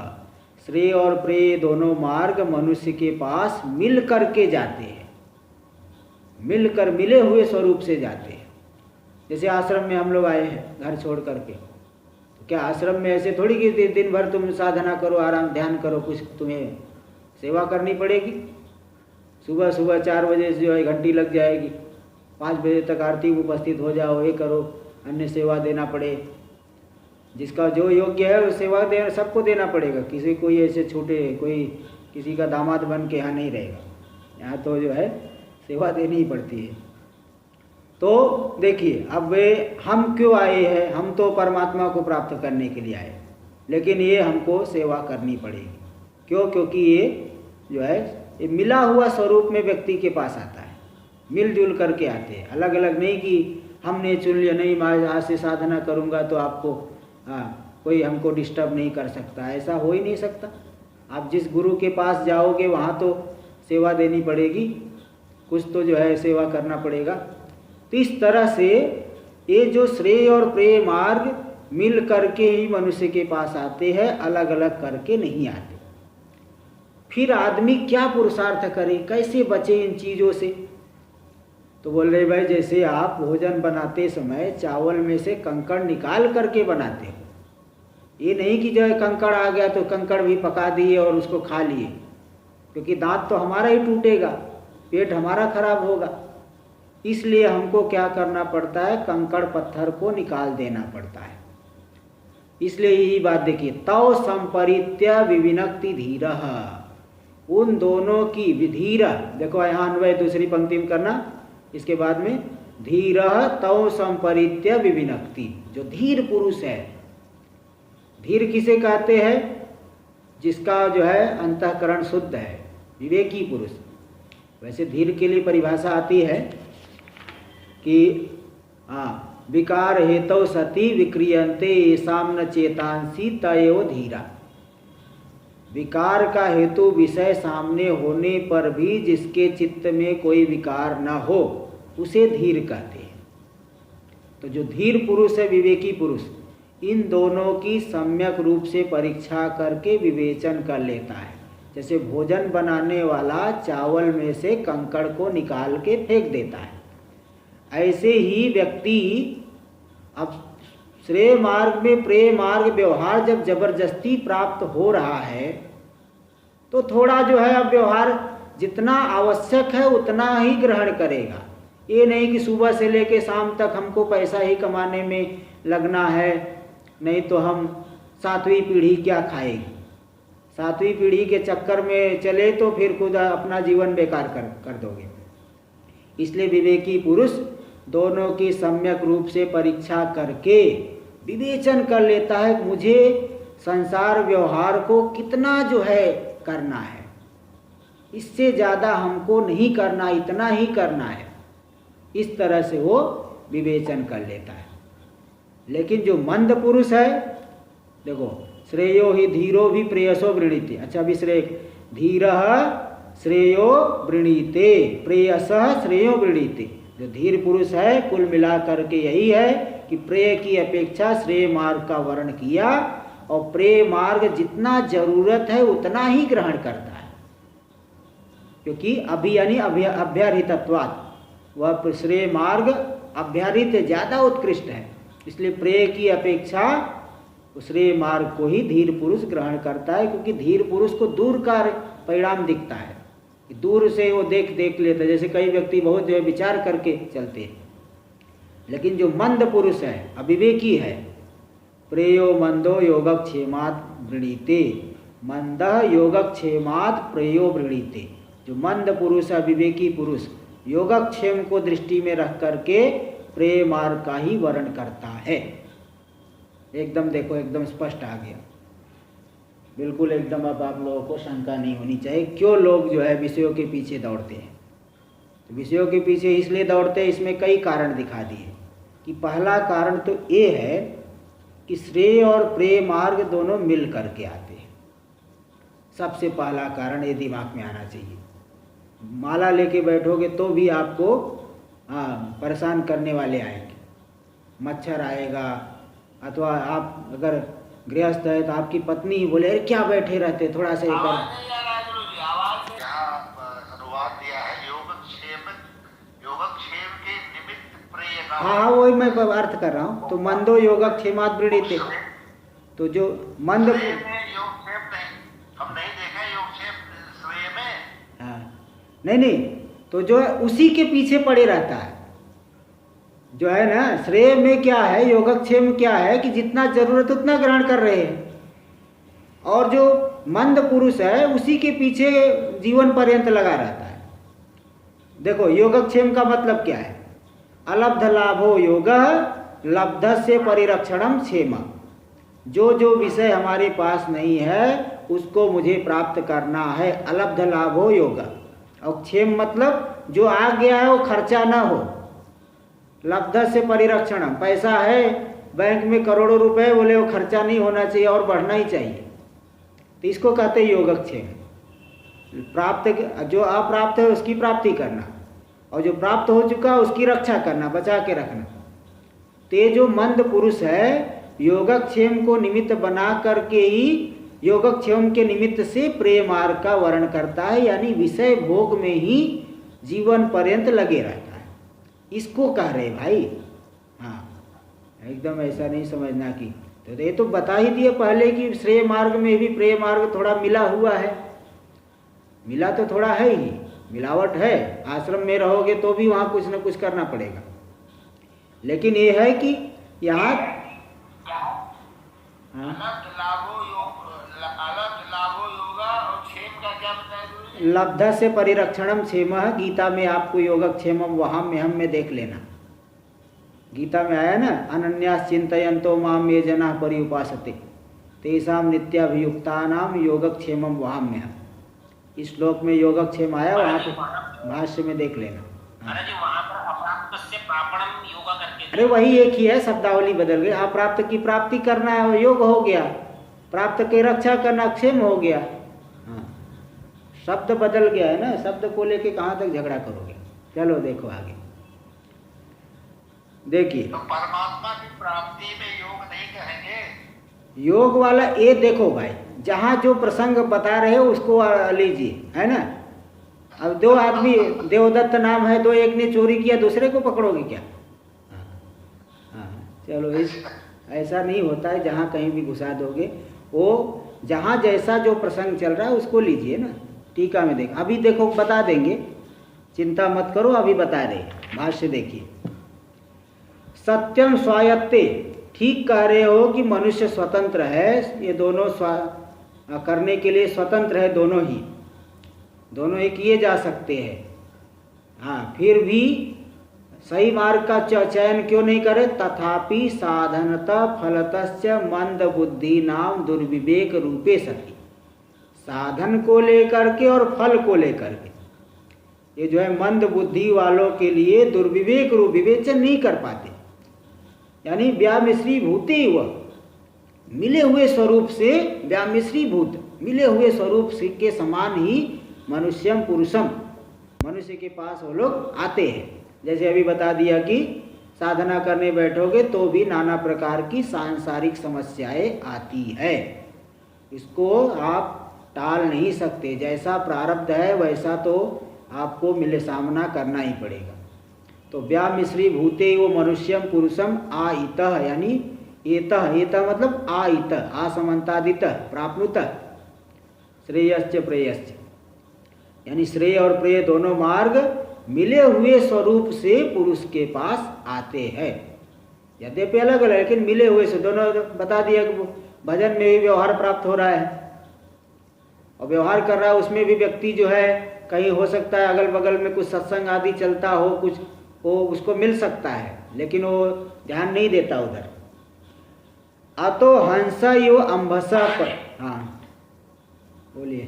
श्रेय और प्रेय दोनों मार्ग मनुष्य के पास मिल करके जाते हैं, मिलकर मिले हुए स्वरूप से जाते हैं। जैसे आश्रम में हम लोग आए हैं घर छोड़ करके, तो क्या आश्रम में ऐसे थोड़ी कि दिन भर तुम साधना करो, आराम ध्यान करो, कुछ तुम्हें सेवा करनी पड़ेगी। सुबह सुबह 4 बजे जो है घंटी लग जाएगी, 5 बजे तक आरती में उपस्थित हो जाओ, ये करो, अन्य सेवा देना पड़े। जिसका जो योग्य है वो सेवा दे, सबको देना पड़ेगा। किसी कोई ऐसे छोटे, कोई किसी का दामाद बन के यहाँ नहीं रहेगा, यहाँ तो जो है सेवा देनी ही पड़ती है। तो देखिए अब हम क्यों आए हैं? हम तो परमात्मा को प्राप्त करने के लिए आए, लेकिन ये हमको सेवा करनी पड़ेगी। क्यों? क्योंकि ये जो है ये मिला हुआ स्वरूप में व्यक्ति के पास आता है, मिलजुल करके आते हैं। अलग अलग नहीं कि हमने चुन लिया, नहीं मैं आज से साधना करूँगा तो आपको कोई हमको डिस्टर्ब नहीं कर सकता, ऐसा हो ही नहीं सकता। आप जिस गुरु के पास जाओगे वहाँ तो सेवा देनी पड़ेगी, कुछ तो जो है सेवा करना पड़ेगा। तो इस तरह से ये जो श्रेय और प्रेय मार्ग मिल करके ही मनुष्य के पास आते हैं, अलग अलग करके नहीं आते। फिर आदमी क्या पुरुषार्थ करे, कैसे बचे इन चीज़ों से? तो बोल रहे भाई जैसे आप भोजन बनाते समय चावल में से कंकड़ निकाल करके बनाते हो, ये नहीं कि जो है कंकड़ आ गया तो कंकड़ भी पका दिए और उसको खा लिए, क्योंकि दांत तो हमारा ही टूटेगा, पेट हमारा खराब होगा। इसलिए हमको क्या करना पड़ता है, कंकड़ पत्थर को निकाल देना पड़ता है। इसलिए यही बात देखिए, तौ संपरित्य विविनक्ति धीरः, उन दोनों की धीर, देखो यहाँ अन्वय दूसरी पंक्ति में करना, इसके बाद में धीरः तौ संपरित्य विविनक्ति, जो धीर पुरुष है। धीर किसे कहते हैं? जिसका जो है अंतःकरण शुद्ध है, विवेकी पुरुष। वैसे धीर के लिए परिभाषा आती है कि विकार हेतु सति विक्रियन्ते येषां न चेतांसी तयो धीरा। विकार का हेतु विषय सामने होने पर भी जिसके चित्त में कोई विकार न हो, उसे धीर कहते हैं। तो जो धीर पुरुष है, विवेकी पुरुष, इन दोनों की सम्यक रूप से परीक्षा करके विवेचन कर लेता है। जैसे भोजन बनाने वाला चावल में से कंकड़ को निकाल के फेंक देता है, ऐसे ही व्यक्ति अब श्रेय मार्ग में प्रेय मार्ग व्यवहार जब जबरदस्ती प्राप्त हो रहा है, तो थोड़ा जो है अब व्यवहार जितना आवश्यक है उतना ही ग्रहण करेगा। ये नहीं कि सुबह से लेके शाम तक हमको पैसा ही कमाने में लगना है, नहीं तो हम 7वीं पीढ़ी क्या खाएगी। 7वीं पीढ़ी के चक्कर में चले तो फिर खुद अपना जीवन बेकार कर दोगे। इसलिए विवेकी पुरुष दोनों की सम्यक रूप से परीक्षा करके विवेचन कर लेता है, मुझे संसार व्यवहार को कितना जो है करना है, इससे ज़्यादा हमको नहीं करना, इतना ही करना है। इस तरह से वो विवेचन कर लेता है। लेकिन जो मंद पुरुष है, देखो, श्रेयो ही धीरो भी प्रेयसो वृणीते। अच्छा, अभी श्रेय धीरः श्रेयो वृणीते प्रेयसः श्रेयो वृणीते। जो धीर पुरुष है, कुल मिला करके यही है कि प्रेय की अपेक्षा श्रेय मार्ग का वर्ण किया, और प्रेय मार्ग जितना जरूरत है उतना ही ग्रहण करता है, क्योंकि अभी यानी अभ्यारितत्वात् वह श्रेय मार्ग अभ्यारित ज़्यादा उत्कृष्ट है। इसलिए प्रेय की अपेक्षा श्रेय मार्ग को ही धीर पुरुष ग्रहण करता है, क्योंकि धीर पुरुष को दूर का परिणाम दिखता है, दूर से वो देख लेता है। जैसे कई व्यक्ति बहुत जो है विचार करके चलते हैं, लेकिन जो मंद पुरुष है, अविवेकी है, प्रेयो मंदो योगक्षेमात् वृणीते, मंदः योगक्षेमात् प्रेयो वृणीते। जो मंद पुरुष है, विवेकी पुरुष, योगक्षेम को दृष्टि में रख करके प्रेय मार्ग का ही वर्ण करता है। एकदम देखो, एकदम स्पष्ट आ गया, बिल्कुल एकदम। अब आप लोगों को शंका नहीं होनी चाहिए क्यों लोग जो है विषयों के पीछे दौड़ते हैं। तो विषयों के पीछे इसलिए दौड़ते हैं, इसमें कई कारण दिखा दिए। कि पहला कारण तो ये है कि श्रेय और प्रेय मार्ग दोनों मिल करके आते हैं। सबसे पहला कारण ये दिमाग में आना चाहिए। माला लेके बैठोगे तो भी आपको परेशान करने वाले आएंगे, मच्छर आएगा, अथवा आप अगर गृहस्थ है तो आपकी पत्नी ही बोले, अरे क्या बैठे रहते, थोड़ा सा कर। अनुवाद दिया है योगक्षेम के निमित्त प्रेय का। हाँ, वही मैं अर्थ कर रहा हूँ। तो मंदो योगक्षेमात् वृणीते, तो जो मंद हम नहीं देखा योगक्षेम श्रेय में। हाँ, नहीं, तो जो है उसी के पीछे पड़े रहता है। जो है ना, श्रेय में क्या है, योगक्षेम क्या है कि जितना जरूरत उतना ग्रहण कर रहे हैं, और जो मंद पुरुष है उसी के पीछे जीवन पर्यंत लगा रहता है। देखो, योगक्षेम का मतलब क्या है? अलब्ध लाभो योगः लब्धस्य परिरक्षणम क्षेम। जो विषय हमारे पास नहीं है उसको मुझे प्राप्त करना है, अलब्ध लाभो योगः। और क्षेम मतलब जो आ गया है वो खर्चा ना हो। लब्ध से परिरक्षणम, पैसा है बैंक में करोड़ों रुपए, बोले वो खर्चा नहीं होना चाहिए और बढ़ना ही चाहिए, तो इसको कहते हैं योगक्षेम। प्राप्त, जो अप्राप्त है उसकी प्राप्ति करना, और जो प्राप्त हो चुका उसकी रक्षा करना, बचा के रखना। तो ये जो मंद पुरुष है, योगक्षेम को निमित्त बना करके ही, योगक्षेम के निमित्त से प्रेय मार्ग का वर्ण करता है, यानी विषय भोग में ही जीवन पर्यंत लगे रहता है। इसको कह रहे भाई। हाँ, एकदम ऐसा नहीं समझना कि, तो ये तो बता ही दिए पहले कि श्रेय मार्ग में भी प्रेय मार्ग थोड़ा मिला हुआ है, मिला तो थोड़ा है ही, मिलावट है, आश्रम में रहोगे तो भी वहाँ कुछ न कुछ करना पड़ेगा। लेकिन ये है कि यहाँ और क्षेम का क्या बताया? लब्ध से परिरक्षणम क्षेमः, गीता में आपको योगक्षेमम वहाम्यहम में देख लेना। गीता में आया ना, अनन्यास चिंतयन्तो माम ये जनाः पर्युपासते तेषां नित्याभियुक्तानां योगक्षेमम वहाम्यहम्। इस श्लोक में योगक्षेम आया, वहाँ पे भाष्य में देख लेना। अरे जी वहाँ पर अप्राप्तस्य प्रापणम योगा करके, अरे वही एक ही है, शब्दावली बदल गई। अप्राप्त की प्राप्ति करना है योग हो गया, प्राप्त की रक्षा करना क्षेम हो गया। हाँ, शब्द बदल गया है ना, शब्द को लेके कहाँ तक झगड़ा करोगे। चलो देखो आगे, देखिए तो परमात्मा की प्राप्ति में योग नहीं कहेंगे। योग वाला ये देखो भाई, जहाँ जो प्रसंग बता रहे हो उसको लीजिए, है ना। अब दो आदमी, देवदत्त नाम है, दो, एक ने चोरी किया, दूसरे को पकड़ोगे क्या? हाँ, चलो इस ऐसा नहीं होता है, जहाँ कहीं भी घुसा दोगे। वो जहाँ जैसा जो प्रसंग चल रहा है उसको लीजिए ना। टीका में देख, अभी देखो बता देंगे, चिंता मत करो, अभी बता रहे। भाष्य देखिए, सत्यम स्वायत्ते, ठीक कह रहे हो कि मनुष्य स्वतंत्र है, ये दोनों करने के लिए स्वतंत्र है, दोनों ही किए जा सकते हैं। हाँ, फिर भी सही मार्ग का चयन क्यों नहीं करे? तथापि साधनतः फलतश्च मंद बुद्धि नाम दुर्विवेक रूपे सति, साधन को लेकर के और फल को लेकर के ये जो है मंद बुद्धि वालों के लिए दुर्विवेक रूप, विवेचन नहीं कर पाते। यानी व्यामिश्री भूते वह, मिले हुए स्वरूप से व्यामिश्री भूत, मिले हुए स्वरूप के समान ही मनुष्यम पुरुषम, मनुष्य के पास वो लोग आते हैं। जैसे अभी बता दिया कि साधना करने बैठोगे तो भी नाना प्रकार की सांसारिक समस्याएं आती है, इसको आप टाल नहीं सकते। जैसा प्रारब्ध है वैसा तो आपको मिले सामना करना ही पड़ेगा। तो व्यामिश्री भूते वो मनुष्यम पुरुषम आइतः, यानी एतः, एतः मतलब आइतः, आसमंतादितः प्राप्नुतः, श्रेयश्च प्रेयश्च, यानी श्रेय और प्रेय दोनों मार्ग मिले हुए स्वरूप से पुरुष के पास आते हैं। यद्यपि अलग अलग, लेकिन मिले हुए से दोनों बता दिया कि भजन में भी व्यवहार प्राप्त हो रहा है और व्यवहार कर रहा है, उसमें भी व्यक्ति जो है कहीं हो सकता है अगल बगल में कुछ सत्संग आदि चलता हो, कुछ वो उसको मिल सकता है, लेकिन वो ध्यान नहीं देता उधर। अतो हंस यो अम्भसा पर, हाँ बोलिए।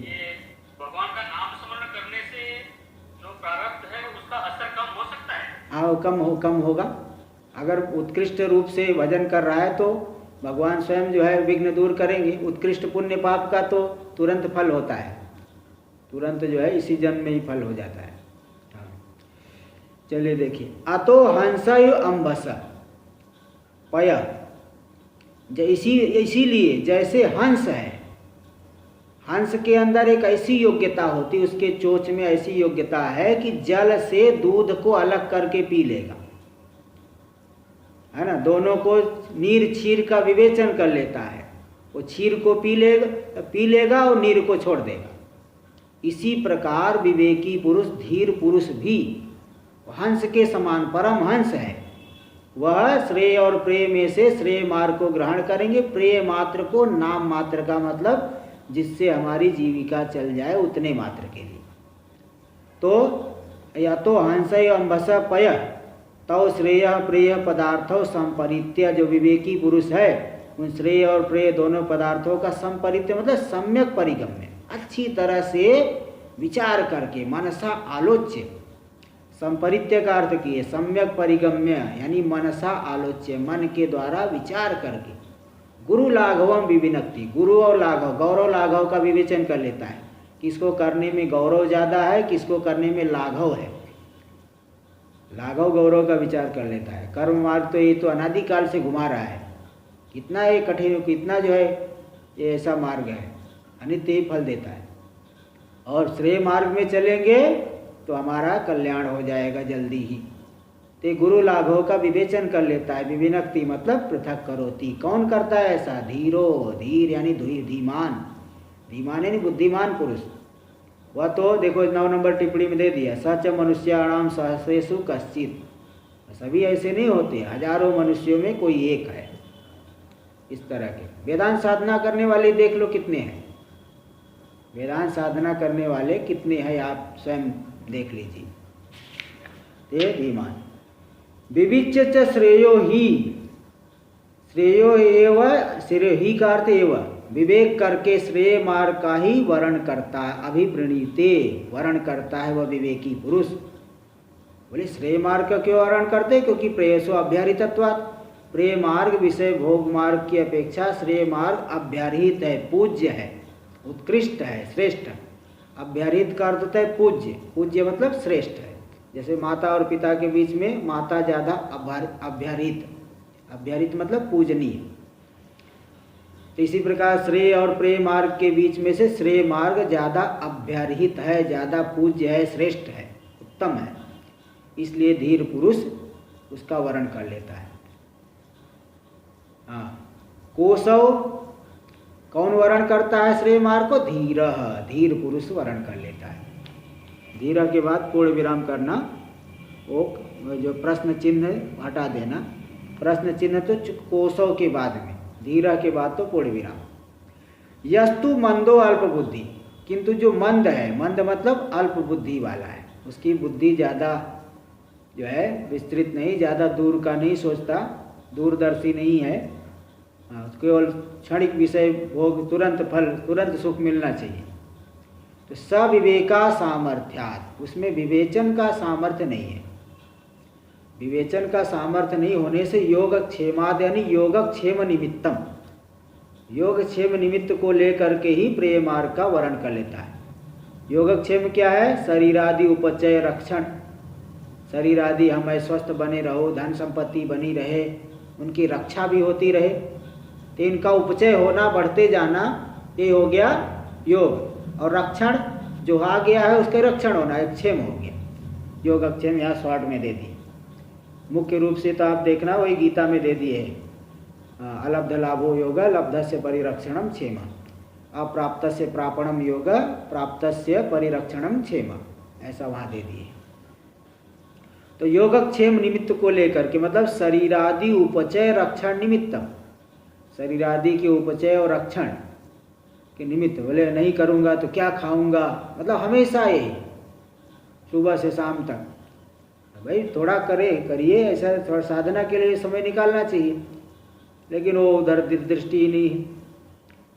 भगवान का नाम स्मरण करने से जो प्रारब्ध है उसका असर कम हो सकता है। हाँ, कम होगा। अगर उत्कृष्ट रूप से भजन कर रहा है तो भगवान स्वयं जो है विघ्न दूर करेंगे। उत्कृष्ट पुण्य पाप का तो तुरंत फल होता है, तुरंत जो है इसी जन्म में ही फल हो जाता है। हाँ, चलिए देखिए, अतो हंसयु अम्बस पय, इसीलिए जैसे हंस है, हंस के अंदर एक ऐसी योग्यता होती है, उसके चोंच में ऐसी योग्यता है कि जल से दूध को अलग करके पी लेगा, है ना। दोनों को नीर क्षीर का विवेचन कर लेता है। वो क्षीर को पी लेगा और नीर को छोड़ देगा। इसी प्रकार विवेकी पुरुष, धीर पुरुष भी हंस के समान परम हंस है। वह श्रेय और प्रेय में से श्रेय मार्ग को ग्रहण करेंगे, प्रेय मात्र को, नाम मात्र का मतलब जिससे हमारी जीविका चल जाए उतने मात्र के लिए। तो या तो हंस अम्बस पय तव श्रेय प्रेय पदार्थों संपरित्य, जो विवेकी पुरुष है उन श्रेय और प्रेय दोनों पदार्थों का संपरित्य मतलब सम्यक परिगम्य, अच्छी तरह से विचार करके, मनसा आलोच्य, संपरित्य का अर्थ किए सम्यक परिगम्य, यानी मनसा आलोच्य, मन के द्वारा विचार करके, गुरु लाघवम विविनक्ति, गुरु और लाघव, गौरव लाघव का विवेचन कर लेता है, किसको करने में गौरव ज़्यादा है, किसको करने में लाघव है, लाघव गौरव का विचार कर लेता है। कर्म मार्ग तो ये तो अनादिकाल से घुमा रहा है, कितना ये कठिन, कितना जो है ये ऐसा मार्ग है, अनित्य ही फल देता है। और श्रेय मार्ग में चलेंगे तो हमारा कल्याण हो जाएगा जल्दी ही। तो गुरु लाघव का विवेचन कर लेता है। विविनक्ति मतलब पृथक करोति। कौन करता है ऐसा? धीरो, धीर यानी धीमान, धीमान यानी बुद्धिमान पुरुष। वह तो देखो 9 नंबर टिप्पणी में दे दिया, सच मनुष्याणाम सहस्रेषु कश्चित, सभी ऐसे नहीं होते, हजारों मनुष्यों में कोई एक है। इस तरह के वेदांत साधना करने वाले देख लो कितने हैं, वेदांत साधना करने वाले कितने हैं आप स्वयं देख लीजिए। ते धीमान विविच्य च श्रेयो ही, श्रेयो एव, श्रेयो ही का अर्थ एव, विवेक करके श्रेय मार्ग का ही वर्ण करता है, अभिप्रणीते वर्ण करता है वह विवेकी पुरुष। बोले श्रेय मार्ग का क्यों वर्ण करते, क्योंकि प्रेयसो अभ्यारितत्वात्, प्रेय मार्ग विषय भोग मार्ग की अपेक्षा श्रेय मार्ग अभ्यारित है, पूज्य है, उत्कृष्ट है, श्रेष्ठ। अभ्यारित का अर्थ होता है पूज्य, पूज्य मतलब श्रेष्ठ है। जैसे माता और पिता के बीच में माता ज़्यादा अभ्यारित, अभ्यारित मतलब पूजनीय। तो इसी प्रकार श्रेय और प्रेय मार्ग के बीच में से श्रेय मार्ग ज़्यादा अभ्यारित है, ज़्यादा पूज्य है, श्रेष्ठ है, उत्तम है, इसलिए धीर पुरुष उसका वर्ण कर लेता है। हाँ, कोसव कौन वर्ण करता है श्रेय मार्ग को, धीर, धीर पुरुष वर्ण कर लेता है। धीर के बाद पूर्ण विराम करना, वो जो प्रश्न चिन्ह हटा देना, प्रश्न चिन्ह तो कोसव के बाद में, धीरा के बाद तो पूर्ण विराम। यस्तु मंदो अल्प बुद्धि, किंतु जो मंद है, मंद मतलब अल्प बुद्धि वाला है, उसकी बुद्धि ज़्यादा जो है विस्तृत नहीं, ज़्यादा दूर का नहीं सोचता, दूरदर्शी नहीं है, केवल क्षणिक विषय भोग, तुरंत फल, तुरंत सुख मिलना चाहिए। तो सविवेका सामर्थ्यात्, उसमें विवेचन का सामर्थ्य नहीं है। विवेचन का सामर्थ्य नहीं होने से योगक्षेमाद यानी योगक्षेम निमित्तम, योगक्षेम निमित्त को लेकर के ही प्रेय मार्ग का वर्ण कर लेता है। योगक्षेम क्या है, शरीरादि उपचय रक्षण, शरीर आदि हमें स्वस्थ बने रहो, धन संपत्ति बनी रहे, उनकी रक्षा भी होती रहे, तो इनका उपचय होना, बढ़ते जाना, ये हो गया योग। और रक्षण जो आ गया है उसका रक्षण होना, एक क्षेम हो गया, योगक्षेम यहाँ शॉर्ट में दे दिए। मुख्य रूप से तो आप देखना वही गीता में दे दिए है, अलब्ध लाभो योग लब्ध से परिरक्षणम क्षेम, अप्राप्त से प्रापणम योग प्राप्त से परिरक्षणम क्षेम, ऐसा वहाँ दे दिए। तो योगक्षेम निमित्त को लेकर के मतलब शरीरादि उपचय रक्षण निमित्तम, शरीरादि के उपचय और रक्षण के निमित्त। बोले नहीं करूँगा तो क्या खाऊंगा, मतलब हमेशा यही सुबह से शाम तक, भाई थोड़ा करिए, ऐसा थोड़ा साधना के लिए समय निकालना चाहिए, लेकिन वो उधर दृष्टि ही नहीं है।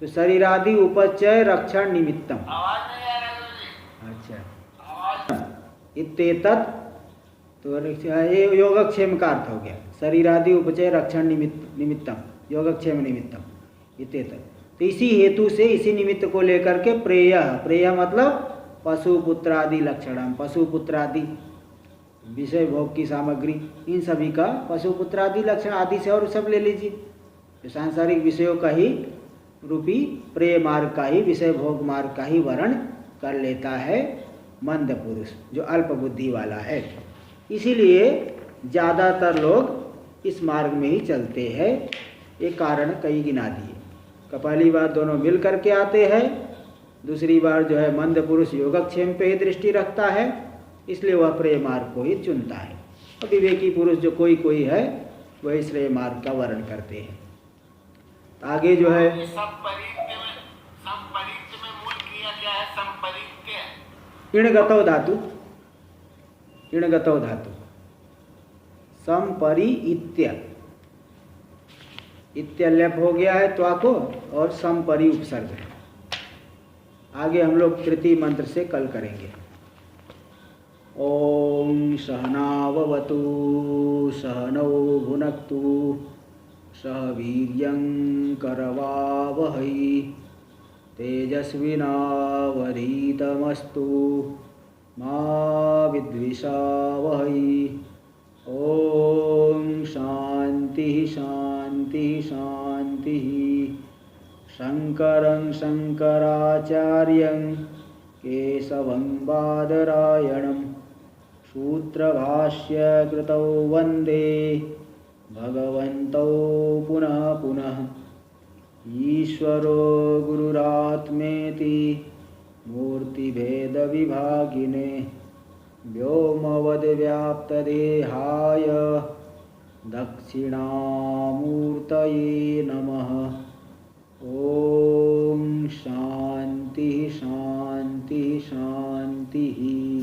तो शरीरादि उपचय रक्षण निमित्तम, आवाज नहीं आ रहा है। अच्छा, इत्येतत् तो ये योगक्षेम का अर्थ हो गया, शरीरादि उपचय रक्षण निमित्तम, योगक्षेम निमित्तम इत्येतत्। तो इसी हेतु से, इसी निमित्त को लेकर के प्रेय, प्रेय मतलब पशु पुत्रादि लक्षणम, पशु पुत्रादि विषय भोग की सामग्री, इन सभी का पशु पुत्रादि लक्षण आदि से और सब ले लीजिए, तो सांसारिक विषयों का ही रूपी प्रेय मार्ग का ही, विषय भोग मार्ग का ही वर्ण कर लेता है मंद पुरुष, जो अल्प बुद्धि वाला है। इसीलिए ज़्यादातर लोग इस मार्ग में ही चलते हैं। ये कारण कई गिना दिए। पहली बार दोनों मिल करके आते हैं, दूसरी बार जो है मंद पुरुष योगक्षेम पे ही दृष्टि रखता है, इसलिए वह प्रेय मार्ग को ही चुनता है। और विवेकी पुरुष जो कोई है वही श्रेय मार्ग का वर्ण करते हैं। तो आगे जो है संपरित्य में मूल क्रिया क्या है, संपरित्य, इणगतौ धातु, इणगतौ धातु, संपरित्य, इत्यल्यप हो गया है त्वा को, और संपरि उपसर्ग है। आगे हम लोग तृतीय मंत्र से कल करेंगे। ओम सहनाववतु सहनौ भुनक्तु सह वीर्यं करवावहै तेजस्विनावधीतमस्तु मा विद्विषावहै। ओम शांति शांति शांति। शंकरं शंकराचार्यं केशवं बादरायणं सूत्रभाष्य कृतौ वंदे भगवन्तौ पुनः पुनः। ईश्वरो गुरुरात्मेति मूर्तिभेदविभागिने व्योमवद्व्याप्तदेहाय दक्षिणामूर्तये नमः। ॐ शान्तिः शान्तिः शान्तिः।